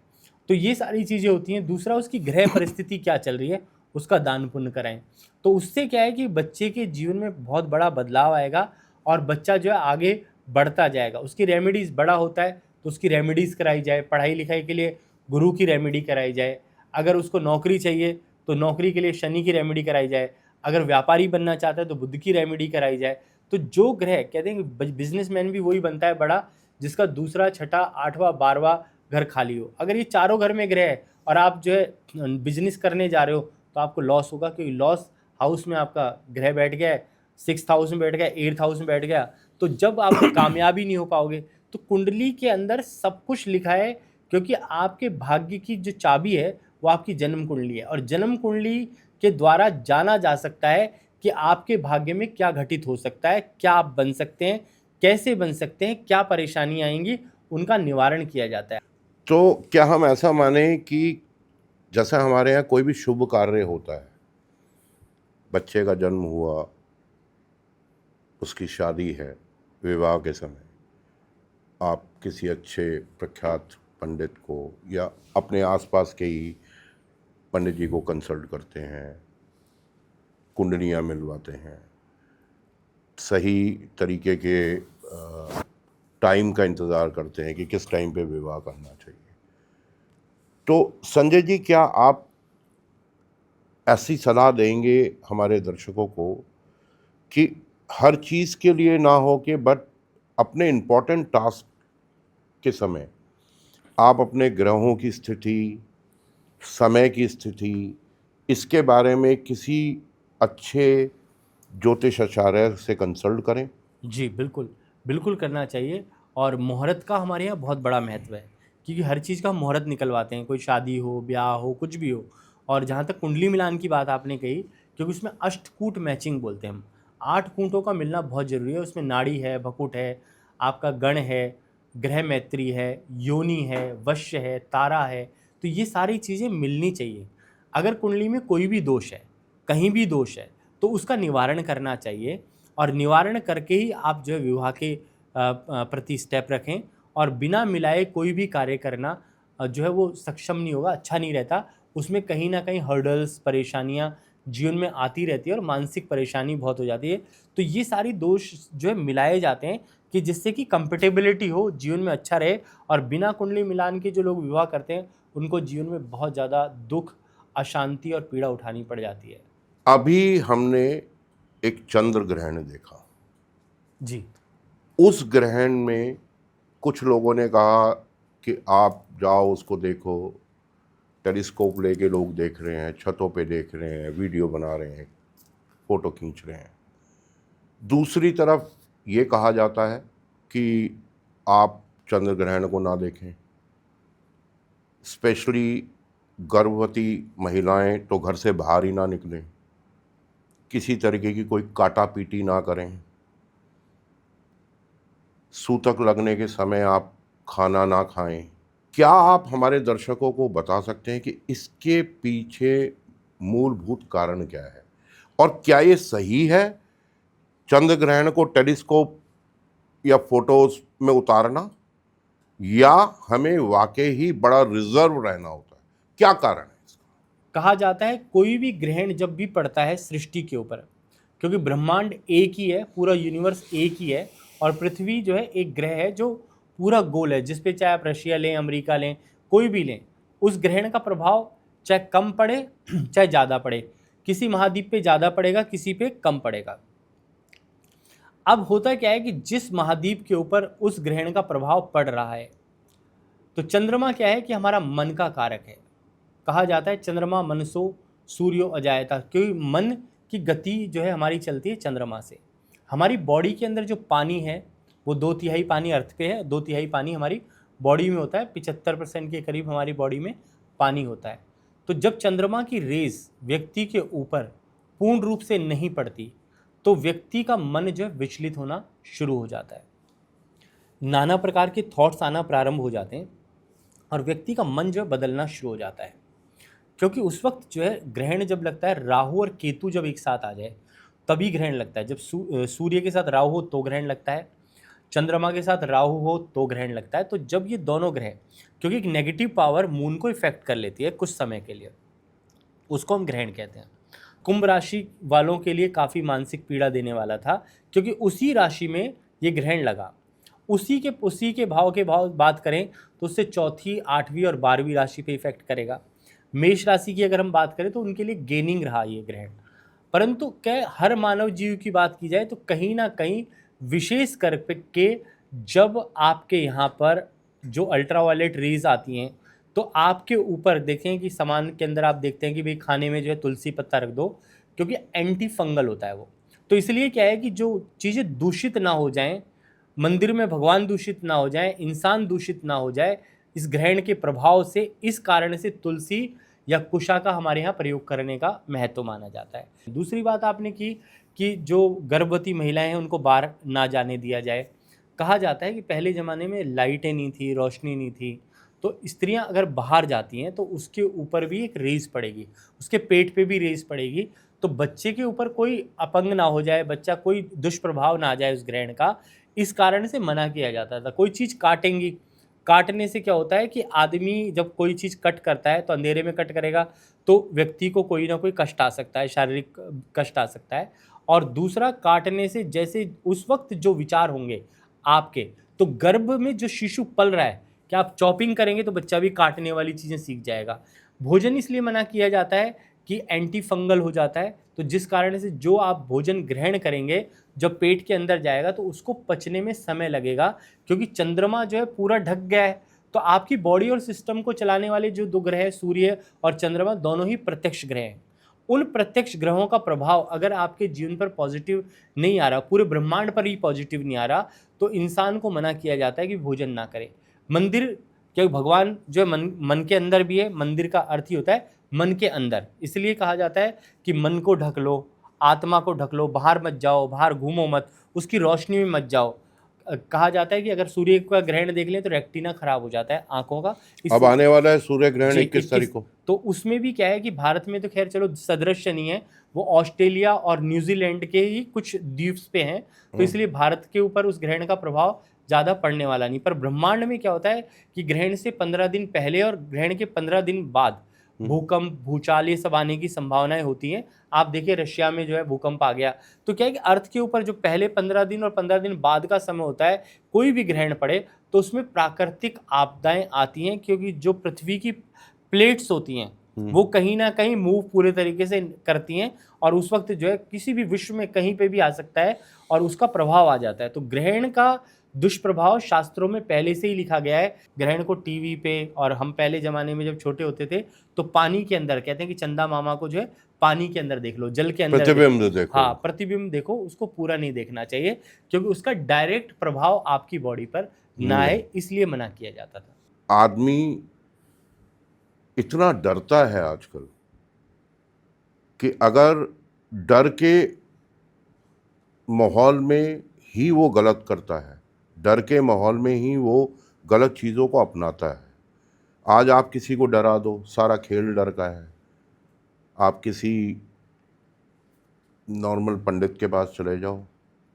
तो ये सारी चीज़ें होती हैं। दूसरा, उसकी गृह परिस्थिति क्या चल रही है, उसका दान पुण्य कराएं। तो उससे क्या है कि बच्चे के जीवन में बहुत बड़ा बदलाव आएगा और बच्चा जो है आगे बढ़ता जाएगा। उसकी रेमेडीज़, बड़ा होता है तो उसकी रेमेडीज़ कराई जाए, पढ़ाई लिखाई के लिए गुरु की रेमेडी कराई जाए, अगर उसको नौकरी चाहिए तो नौकरी के लिए शनि की रेमेडी कराई जाए, अगर व्यापारी बनना चाहता है तो बुध की रेमेडी कराई जाए। तो जो ग्रह कहते हैं कि बिजनेसमैन भी वही बनता है बड़ा जिसका दूसरा, छठा, 8वां, 12वां घर खाली हो। अगर ये चारों घर में ग्रह है और आप जो है बिजनेस करने जा रहे हो तो आपको लॉस होगा, क्योंकि लॉस हाउस में आपका ग्रह बैठ गया है, 6th हाउस में बैठ गया, 8th हाउस में बैठ गया। तो जब आप कामयाबी नहीं हो पाओगे। तो कुंडली के अंदर सब कुछ लिखा है, क्योंकि आपके भाग्य की जो चाबी है वो आपकी जन्म कुंडली है, और जन्म कुंडली के द्वारा जाना जा सकता है कि आपके भाग्य में क्या घटित हो सकता है, क्या आप बन सकते हैं, कैसे बन सकते हैं, क्या परेशानी आएंगी, उनका निवारण किया जाता है। तो क्या हम ऐसा माने कि जैसे हमारे यहाँ कोई भी शुभ कार्य होता है, बच्चे का जन्म हुआ, उसकी शादी है, विवाह के समय आप किसी अच्छे प्रख्यात पंडित को या अपने आसपास के ही पंडित जी को कंसल्ट करते हैं, कुंडलियाँ मिलवाते हैं, सही तरीके के टाइम का इंतज़ार करते हैं कि किस टाइम पे विवाह करना चाहिए। तो संजय जी, क्या आप ऐसी सलाह देंगे हमारे दर्शकों को कि हर चीज़ के लिए ना हो के बट अपने इम्पोर्टेंट टास्क के समय आप अपने ग्रहों की स्थिति, समय की स्थिति, इसके बारे में किसी अच्छे ज्योतिषाचार्य से कंसल्ट करें? जी बिल्कुल, बिल्कुल करना चाहिए। और मुहूर्त का हमारे यहाँ बहुत बड़ा महत्व है, क्योंकि हर चीज़ का हम मुहूर्त निकलवाते हैं, कोई शादी हो, ब्याह हो, कुछ भी हो। और जहाँ तक कुंडली मिलान की बात आपने कही, क्योंकि उसमें अष्टकूट मैचिंग बोलते हैं हम, 8 कूटों का मिलना बहुत ज़रूरी है। उसमें नाड़ी है, भकुट है, आपका गण है, ग्रह मैत्री है, योनि है, वश्य है, तारा है। तो ये सारी चीज़ें मिलनी चाहिए। अगर कुंडली में कोई भी दोष है, कहीं भी दोष है, तो उसका निवारण करना चाहिए, और निवारण करके ही आप जो है विवाह के प्रति स्टेप रखें। और बिना मिलाए कोई भी कार्य करना जो है वो सक्षम नहीं होगा, अच्छा नहीं रहता। उसमें कहीं ना कहीं हर्डल्स, परेशानियां जीवन में आती रहती है और मानसिक परेशानी बहुत हो जाती है। तो ये सारी दोष जो है मिलाए जाते हैं कि जिससे कि कंपेटेबिलिटी हो, जीवन में अच्छा रहे। और बिना कुंडली मिलान के जो लोग विवाह करते हैं उनको जीवन में बहुत ज़्यादा दुख, अशांति और पीड़ा उठानी पड़ जाती है। अभी हमने एक चंद्र ग्रहण देखा। जी उस ग्रहण में कुछ लोगों ने कहा कि आप जाओ उसको देखो, टेलीस्कोप लेके लोग देख रहे हैं, छतों पे देख रहे हैं, वीडियो बना रहे हैं, फ़ोटो खींच रहे हैं। दूसरी तरफ ये कहा जाता है कि आप चंद्र ग्रहण को ना देखें, स्पेशली गर्भवती महिलाएं तो घर से बाहर ही ना निकलें, किसी तरीके की कोई काटा पीटी ना करें, सूतक लगने के समय आप खाना ना खाएं। क्या आप हमारे दर्शकों को बता सकते हैं कि इसके पीछे मूलभूत कारण क्या है, और क्या ये सही है चंद्र ग्रहण को टेलीस्कोप या फोटोज में उतारना, या हमें वाकई ही बड़ा रिजर्व रहना होता है? क्या कारण है इसका? कहा जाता है कोई भी ग्रहण जब भी पड़ता है सृष्टि के ऊपर, क्योंकि ब्रह्मांड एक ही है, पूरा यूनिवर्स एक ही है, और पृथ्वी जो है एक ग्रह है जो पूरा गोल है, जिस पे चाहे आप रशिया लें, अमेरिका लें, कोई भी लें, उस ग्रहण का प्रभाव चाहे कम पड़े चाहे ज़्यादा पड़े, किसी महाद्वीप पे ज़्यादा पड़ेगा, किसी पे कम पड़ेगा। अब होता क्या है कि जिस महाद्वीप के ऊपर उस ग्रहण का प्रभाव पड़ रहा है, तो चंद्रमा क्या है कि हमारा मन का कारक है। कहा जाता है चंद्रमा मनसो सूर्यो अजायता, क्योंकि मन की गति जो है हमारी चलती है चंद्रमा से। हमारी बॉडी के अंदर जो पानी है वो 2/3 पानी अर्थ पे है, 2/3 पानी हमारी बॉडी में होता है, 75% के करीब हमारी बॉडी में पानी होता है। तो जब चंद्रमा की रेज व्यक्ति के ऊपर पूर्ण रूप से नहीं पड़ती, तो व्यक्ति का मन जो है विचलित होना शुरू हो जाता है, नाना प्रकार के थॉट्स आना प्रारंभ हो जाते हैं, और व्यक्ति का मन जो है बदलना शुरू हो जाता है। क्योंकि उस वक्त जो है ग्रहण जब लगता है, राहु और केतु जब एक साथ आ जाए तभी ग्रहण लगता है। जब सूर्य के साथ राहु हो तो ग्रहण लगता है, चंद्रमा के साथ राहु हो तो ग्रहण लगता है। तो जब ये दोनों ग्रह, क्योंकि एक नेगेटिव पावर मून को इफेक्ट कर लेती है कुछ समय के लिए, उसको हम ग्रहण कहते हैं। कुंभ राशि वालों के लिए काफ़ी मानसिक पीड़ा देने वाला था, क्योंकि उसी राशि में ये ग्रहण लगा। उसी के भाव बात करें तो उससे चौथी, 8वीं और 12वीं राशि पे इफेक्ट करेगा। मेष राशि की अगर हम बात करें तो उनके लिए गेनिंग रहा ये ग्रहण। परंतु क्या हर मानव जीव की बात की जाए तो कहीं ना कहीं विशेष करके जब आपके यहाँ पर जो अल्ट्रावायलेट रेज आती हैं, तो आपके ऊपर देखें कि सामान के अंदर आप देखते हैं कि भाई खाने में जो है तुलसी पत्ता रख दो, क्योंकि एंटी फंगल होता है वो। तो इसलिए क्या है कि जो चीज़ें दूषित ना हो जाएं, मंदिर में भगवान दूषित ना हो जाए, इंसान दूषित ना हो जाए इस ग्रहण के प्रभाव से, इस कारण से तुलसी या कुशा का हमारे यहाँ प्रयोग करने का महत्व माना जाता है। दूसरी बात आपने की कि जो गर्भवती महिलाएं हैं उनको बाहर ना जाने दिया जाए। कहा जाता है कि पहले ज़माने में लाइटें नहीं थी, रोशनी नहीं थी, तो स्त्रियां अगर बाहर जाती हैं तो उसके ऊपर भी एक रेस पड़ेगी, उसके पेट पे भी रेस पड़ेगी, तो बच्चे के ऊपर कोई अपंग ना हो जाए, बच्चा कोई दुष्प्रभाव ना आ जाए उस ग्रहण का, इस कारण से मना किया जाता था। कोई चीज़ काटेंगी, काटने से क्या होता है कि आदमी जब कोई चीज़ कट करता है तो अंधेरे में कट करेगा, तो व्यक्ति को कोई ना कोई कष्ट आ सकता है, शारीरिक कष्ट आ सकता है। और दूसरा, काटने से जैसे उस वक्त जो विचार होंगे आपके, तो गर्भ में जो शिशु पल रहा है, क्या आप चॉपिंग करेंगे तो बच्चा भी काटने वाली चीज़ें सीख जाएगा। भोजन इसलिए मना किया जाता है कि एंटी फंगल हो जाता है, तो जिस कारण से जो आप भोजन ग्रहण करेंगे जब पेट के अंदर जाएगा तो उसको पचने में समय लगेगा, क्योंकि चंद्रमा जो है पूरा ढक गया है। तो आपकी बॉडी और सिस्टम को चलाने वाले जो दो ग्रह हैं, सूर्य और चंद्रमा, दोनों ही प्रत्यक्ष ग्रह हैं। उन प्रत्यक्ष ग्रहों का प्रभाव अगर आपके जीवन पर पॉजिटिव नहीं आ रहा, पूरे ब्रह्मांड पर ही पॉजिटिव नहीं आ रहा, तो इंसान को मना किया जाता है कि भोजन ना करे। मंदिर, क्योंकि भगवान जो है मन के अंदर भी है, मंदिर का अर्थ ही होता है मन के अंदर, इसलिए कहा जाता है कि मन को ढक लो, आत्मा को ढक लो, बाहर मत जाओ, बाहर घूमो मत, उसकी रोशनी में मत जाओ। कहा जाता है कि अगर सूर्य का ग्रहण देख लें तो रेटिना खराब हो जाता है आंखों का। अब आने वाला है सूर्य ग्रहण जी, 21 तारीख को। तो उसमें भी क्या है कि भारत में तो खैर चलो सदृश्य नहीं है, वो ऑस्ट्रेलिया और न्यूजीलैंड के ही कुछ द्वीप्स पे हैं, तो इसलिए भारत के ऊपर उस ग्रहण का प्रभाव ज़्यादा पड़ने वाला नहीं। पर ब्रह्मांड में क्या होता है कि ग्रहण से 15 दिन पहले और ग्रहण के 15 दिन बाद भूकंप, भूचाल, ये सब आने की संभावनाएं होती हैं। आप देखिए रशिया में जो है भूकंप आ गया। तो क्या है कि अर्थ के ऊपर जो पहले 15 दिन और 15 दिन बाद का समय होता है, कोई भी ग्रहण पड़े तो उसमें प्राकृतिक आपदाएं आती हैं, क्योंकि जो पृथ्वी की प्लेट्स होती हैं वो कहीं ना कहीं मूव पूरे तरीके से करती हैं, और उस वक्त जो है किसी भी विश्व में कहीं पे भी आ सकता है और उसका प्रभाव आ जाता है। तो ग्रहण का दुष्प्रभाव शास्त्रों में पहले से ही लिखा गया है। ग्रहण को टीवी पे, और हम पहले ज़माने में जब छोटे होते थे तो पानी के अंदर, कहते हैं कि चंदा मामा को जो है पानी के अंदर देख लो, जल के अंदर प्रतिबिंब देखो। हाँ, प्रतिबिंब देखो, उसको पूरा नहीं देखना चाहिए, क्योंकि उसका डायरेक्ट प्रभाव आपकी बॉडी पर ना आए, इसलिए मना किया जाता था। आदमी इतना डरता है आजकल कि अगर डर के माहौल में ही वो गलत करता है, डर के माहौल में ही वो गलत चीज़ों को अपनाता है। आज आप किसी को डरा दो, सारा खेल डर का है। आप किसी नॉर्मल पंडित के पास चले जाओ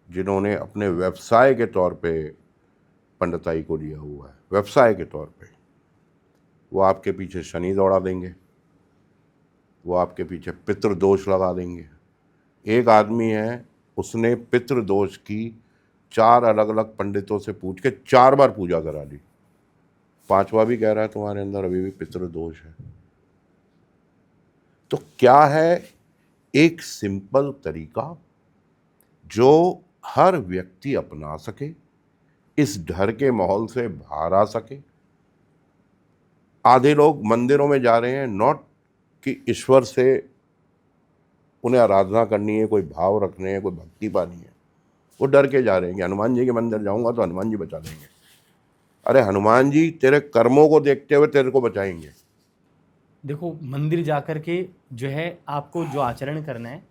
जिन्होंने अपने व्यवसाय के तौर पे पंडिताई को लिया हुआ है, व्यवसाय के तौर पे, वो आपके पीछे शनि दौड़ा देंगे, वो आपके पीछे पितृदोष लगा देंगे। एक आदमी है, उसने पितृदोष की 4 अलग अलग पंडितों से पूछ के 4 बार पूजा करा ली, 5वां भी कह रहा है तुम्हारे अंदर अभी भी पितृदोष है। तो क्या है एक सिंपल तरीका जो हर व्यक्ति अपना सके, इस डर के माहौल से बाहर आ सके। आधे लोग मंदिरों में जा रहे हैं नॉट कि ईश्वर से उन्हें आराधना करनी है, कोई भाव रखने हैं, कोई भक्ति पानी है, वो डर के जा रहे हैं कि हनुमान जी के मंदिर जाऊंगा तो हनुमान जी बचा लेंगे। अरे हनुमान जी तेरे कर्मों को देखते हुए तेरे को बचाएंगे। देखो, मंदिर जाकर के जो है आपको जो आचरण करना है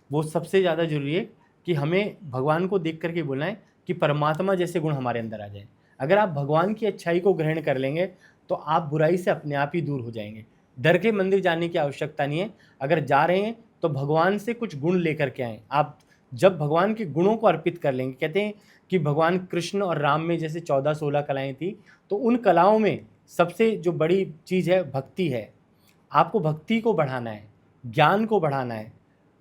वो सबसे ज़्यादा जरूरी है कि हमें भगवान को देख करके बोलना है कि परमात्मा जैसे गुण हमारे अंदर आ जाए। अगर आप भगवान की अच्छाई को ग्रहण कर लेंगे तो आप बुराई से अपने आप ही दूर हो जाएंगे। डर के मंदिर जाने की आवश्यकता नहीं है। अगर जा रहे हैं तो भगवान से कुछ गुण लेकर के आएँ। आप जब भगवान के गुणों को अर्पित कर लेंगे, कहते हैं कि भगवान कृष्ण और राम में जैसे 14-16 कलाएँ थी, तो उन कलाओं में सबसे जो बड़ी चीज़ है भक्ति है। आपको भक्ति को बढ़ाना है, ज्ञान को बढ़ाना है,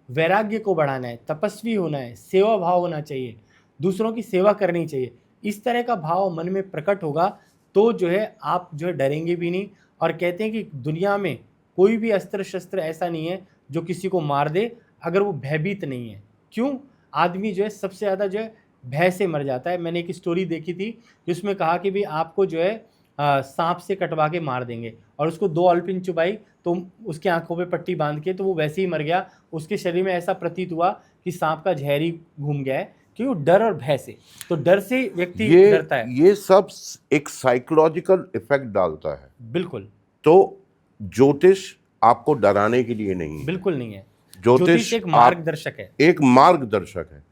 वैराग्य को बढ़ाना है, तपस्वी होना है, सेवा भाव होना चाहिए, दूसरों की सेवा करनी चाहिए। इस तरह का भाव मन में प्रकट होगा तो जो है आप जो है डरेंगे भी नहीं। और कहते हैं कि दुनिया में कोई भी अस्त्र शस्त्र ऐसा नहीं है जो किसी को मार दे अगर वो भयभीत नहीं है। क्यों? आदमी जो है सबसे ज़्यादा जो है भय से मर जाता है। मैंने एक स्टोरी देखी थी जिसमें कहा कि भी आपको जो है सांप से कटवा के मार देंगे और उसको 2 ऑलपिन चुभाई तो उसकी आंखों पे पट्टी बांध के तो वो वैसे ही मर गया। उसके शरीर में ऐसा प्रतीत हुआ कि सांप का जहर ही घूम गया है, क्यों? डर और भय से। तो डर से व्यक्ति डरता है। ये सब एक साइकोलॉजिकल इफेक्ट डालता है। बिल्कुल। तो ज्योतिष आपको डराने के लिए नहीं है, बिल्कुल नहीं है। ज्योतिष एक मार्गदर्शक है, एक मार्गदर्शक है।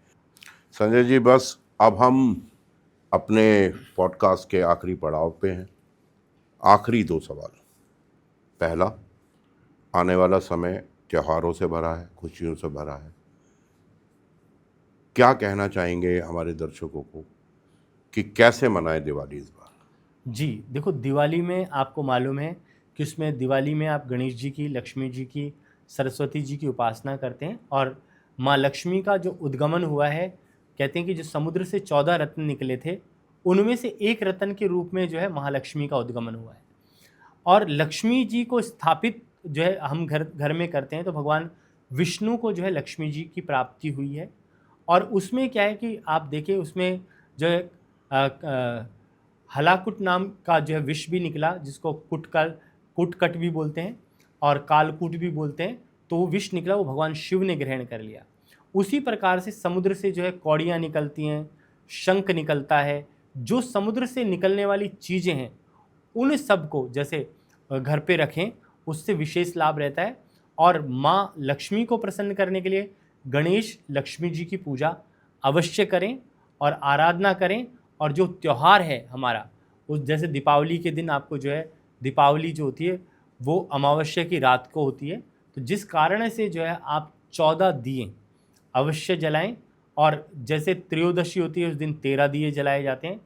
संजय जी, बस अब हम अपने पॉडकास्ट के आखिरी पड़ाव पे हैं। आखिरी 2 सवाल। पहला, आने वाला समय त्योहारों से भरा है, खुशियों से भरा है, क्या कहना चाहेंगे हमारे दर्शकों को कि कैसे मनाएं दिवाली इस बार? जी देखो, दिवाली में आपको मालूम है कि उसमें दिवाली में आप गणेश जी की, लक्ष्मी जी की, सरस्वती जी की उपासना करते हैं। और माँ लक्ष्मी का जो उद्गमन हुआ है, कहते हैं कि जो समुद्र से 14 रत्न निकले थे उनमें से एक रत्न के रूप में जो है महालक्ष्मी का उद्गमन हुआ है। और लक्ष्मी जी को स्थापित जो है हम घर में करते हैं तो भगवान विष्णु को जो है लक्ष्मी जी की प्राप्ति हुई है। और उसमें क्या है कि आप देखिए उसमें जो है हलाकुट नाम का जो है विष भी निकला, जिसको कुटकट भी बोलते हैं और कालकूट भी बोलते हैं। तो वो विष निकला, वो भगवान शिव ने ग्रहण कर लिया। उसी प्रकार से समुद्र से जो है कौड़ियाँ निकलती हैं, शंख निकलता है। जो समुद्र से निकलने वाली चीज़ें हैं उन सब को जैसे घर पे रखें, उससे विशेष लाभ रहता है। और माँ लक्ष्मी को प्रसन्न करने के लिए गणेश लक्ष्मी जी की पूजा अवश्य करें और आराधना करें। और जो त्यौहार है हमारा, उस जैसे दीपावली के दिन आपको जो है, दीपावली जो होती है वो अमावस्या की रात को होती है, तो जिस कारण से जो है आप 14 दिए अवश्य जलाएं। और जैसे त्रयोदशी होती है उस दिन 13 दिए जलाए जाते हैं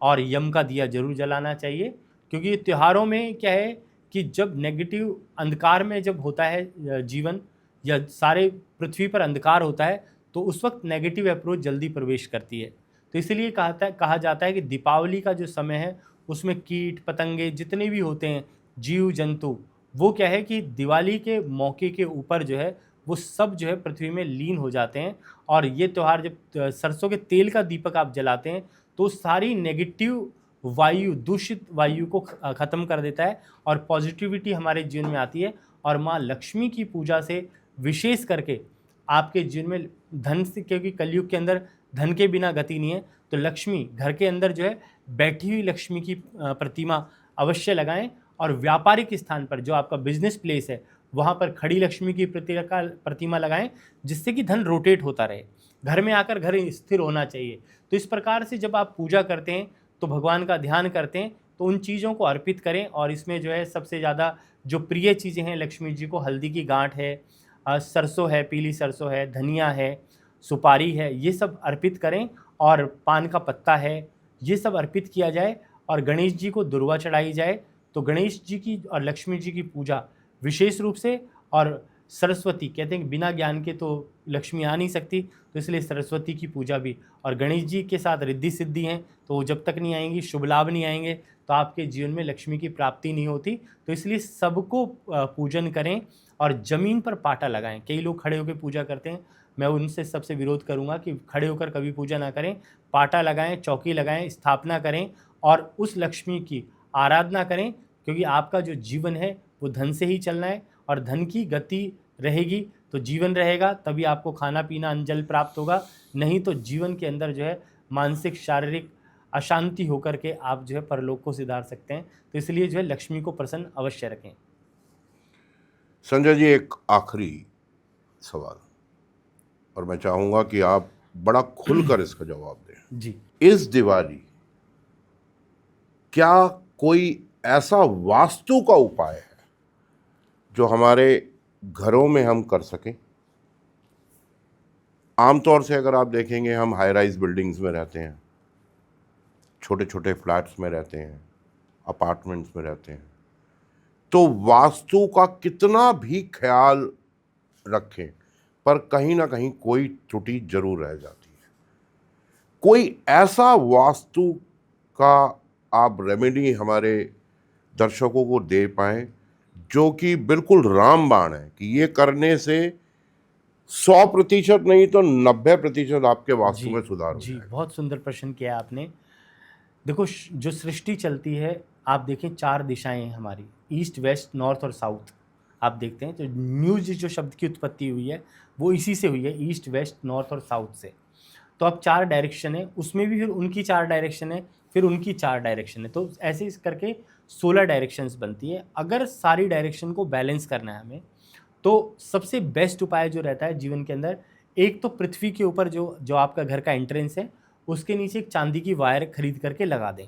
और यम का दिया जरूर जलाना चाहिए। क्योंकि ये त्योहारों में क्या है कि जब नेगेटिव अंधकार में जब होता है जीवन या सारे पृथ्वी पर अंधकार होता है तो उस वक्त नेगेटिव अप्रोच जल्दी प्रवेश करती है। तो इसलिए कहा जाता है कि दीपावली का जो समय है उसमें कीट पतंगे जितने भी होते हैं, जीव जंतु, वो क्या है कि दिवाली के मौके के ऊपर जो है वो सब जो है पृथ्वी में लीन हो जाते हैं। और ये त्यौहार जब सरसों के तेल का दीपक आप जलाते हैं तो सारी नेगेटिव वायु, दूषित वायु को ख़त्म कर देता है और पॉजिटिविटी हमारे जीवन में आती है। और माँ लक्ष्मी की पूजा से विशेष करके आपके जीवन में धन से, क्योंकि कलयुग के अंदर धन के बिना गति नहीं है, तो लक्ष्मी घर के अंदर जो है बैठी हुई लक्ष्मी की प्रतिमा अवश्य लगाएं और व्यापारिक स्थान पर जो आपका बिजनेस प्लेस है वहाँ पर खड़ी लक्ष्मी की प्रतिमा लगाएं, जिससे कि धन रोटेट होता रहे। घर में आकर घर स्थिर होना चाहिए। तो इस प्रकार से जब आप पूजा करते हैं तो भगवान का ध्यान करते हैं तो उन चीज़ों को अर्पित करें। और इसमें जो है सबसे ज़्यादा जो प्रिय चीज़ें हैं लक्ष्मी जी को, हल्दी की गांठ है, सरसों है, पीली सरसों है, धनिया है, सुपारी है, ये सब अर्पित करें। और पान का पत्ता है, ये सब अर्पित किया जाए। और गणेश जी को दुर्वा चढ़ाई जाए। तो गणेश जी की और लक्ष्मी जी की पूजा विशेष रूप से, और सरस्वती कहते हैं कि बिना ज्ञान के तो लक्ष्मी आ नहीं सकती, तो इसलिए सरस्वती की पूजा भी। और गणेश जी के साथ रिद्धि सिद्धि हैं, तो वो जब तक नहीं आएंगी, शुभ लाभ नहीं आएंगे, तो आपके जीवन में लक्ष्मी की प्राप्ति नहीं होती। तो इसलिए सबको पूजन करें और ज़मीन पर पाटा लगाएं। कई लोग खड़े होकर पूजा करते हैं, मैं उनसे सबसे विरोध करूंगा कि खड़े होकर कभी पूजा ना करें। पाटा लगाएं, चौकी लगाएं, स्थापना करें और उस लक्ष्मी की आराधना करें, क्योंकि आपका जो जीवन है वो धन से ही चलना है। और धन की गति रहेगी तो जीवन रहेगा, तभी आपको खाना पीना अन्न जल प्राप्त होगा। नहीं तो जीवन के अंदर जो है मानसिक शारीरिक अशांति होकर के आप जो है परलोक को सिधार सकते हैं। तो इसलिए जो है लक्ष्मी को प्रसन्न अवश्य रखें। संजय जी, एक आखिरी सवाल, और मैं चाहूँगा कि आप बड़ा खुलकर इसका जवाब दें। जी। इस दिवाली क्या कोई ऐसा वास्तु का उपाय है जो हमारे घरों में हम कर सकें? आमतौर से अगर आप देखेंगे, हम हाई राइज बिल्डिंग्स में रहते हैं, छोटे छोटे फ्लैट्स में रहते हैं, अपार्टमेंट्स में रहते हैं, तो वास्तु का कितना भी ख्याल रखें पर कहीं ना कहीं कोई त्रुटि जरूर रह जाती है। कोई ऐसा वास्तु का आप रेमेडी हमारे दर्शकों को दे पाएं जो कि बिल्कुल रामबाण है, कि ये करने से 100% नहीं तो 90% आपके वास्तु में सुधार हो जी, जाएगा। बहुत सुंदर प्रश्न किया आपने। देखो, जो सृष्टि चलती है, आप देखें 4 दिशाएं हैं हमारी, ईस्ट, वेस्ट, नॉर्थ और साउथ। आप देखते हैं तो न्यूज जो शब्द की उत्पत्ति हुई है वो इसी से हुई है, ईस्ट, वेस्ट, नॉर्थ और साउथ से। तो अब 4 डायरेक्शन है, उसमें भी फिर उनकी 4 डायरेक्शन है, फिर उनकी 4 डायरेक्शन है, तो ऐसे इस करके 16 डायरेक्शंस बनती है। अगर सारी डायरेक्शन को बैलेंस करना है हमें, तो सबसे बेस्ट उपाय जो रहता है जीवन के अंदर, एक तो पृथ्वी के ऊपर जो जो आपका घर का एंट्रेंस है उसके नीचे एक चांदी की वायर खरीद करके लगा दें।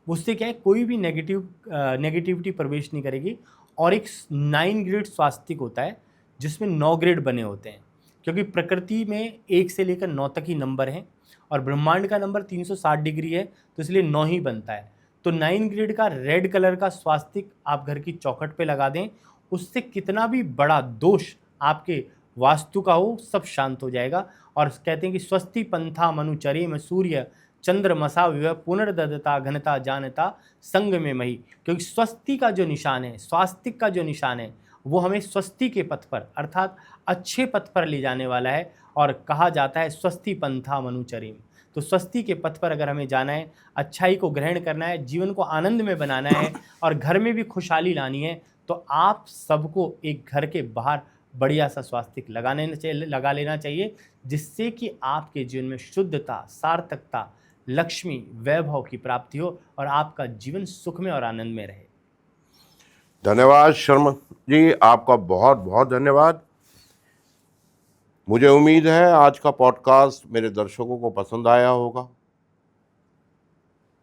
उससे क्या है, कोई भी नेगेटिविटी प्रवेश नहीं करेगी। और एक 9 ग्रेड स्वास्तिक होता है जिसमें 9 ग्रेड बने होते हैं, क्योंकि प्रकृति में 1 से लेकर 9 तक ही नंबर हैं और ब्रह्मांड का नंबर 360 डिग्री है, तो इसलिए 9 ही बनता है। तो 9 ग्रेड का रेड कलर का स्वास्तिक आप घर की चौखट पे लगा दें, उससे कितना भी बड़ा दोष आपके वास्तु का हो सब शांत हो जाएगा। और कहते हैं कि स्वस्ति पंथा मनुचरे में सूर्य चंद्रमसा विव पुनर्ददता घनता जानता संग में मही। क्योंकि स्वस्ति का जो निशान है, स्वास्तिक का जो निशान है, वो हमें स्वस्ति के पथ पर अर्थात अच्छे पथ पर ले जाने वाला है। और कहा जाता है स्वस्ति पंथा मनुचरीम। तो स्वस्ति के पथ पर अगर हमें जाना है, अच्छाई को ग्रहण करना है, जीवन को आनंद में बनाना है और घर में भी खुशहाली लानी है, तो आप सबको एक घर के बाहर बढ़िया सा स्वास्तिक लगा लेना चाहिए, जिससे कि आपके जीवन में शुद्धता, सार्थकता, लक्ष्मी, वैभव की प्राप्ति हो और आपका जीवन सुख में और आनंद में रहे। धन्यवाद शर्मा जी, आपका बहुत बहुत धन्यवाद। मुझे उम्मीद है आज का पॉडकास्ट मेरे दर्शकों को पसंद आया होगा।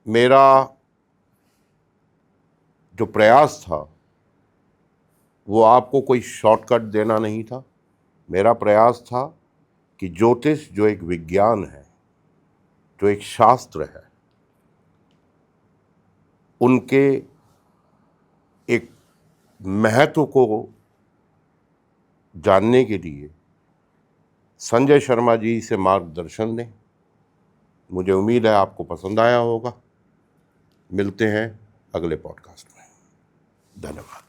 मेरा जो प्रयास था वो आपको कोई शॉर्टकट देना नहीं था। मेरा प्रयास था कि ज्योतिष जो एक विज्ञान है, जो एक शास्त्र है, उनके एक महत्व को जानने के लिए संजय शर्मा जी से मार्गदर्शन लें। मुझे उम्मीद है आपको पसंद आया होगा। मिलते हैं अगले पॉडकास्ट में। धन्यवाद।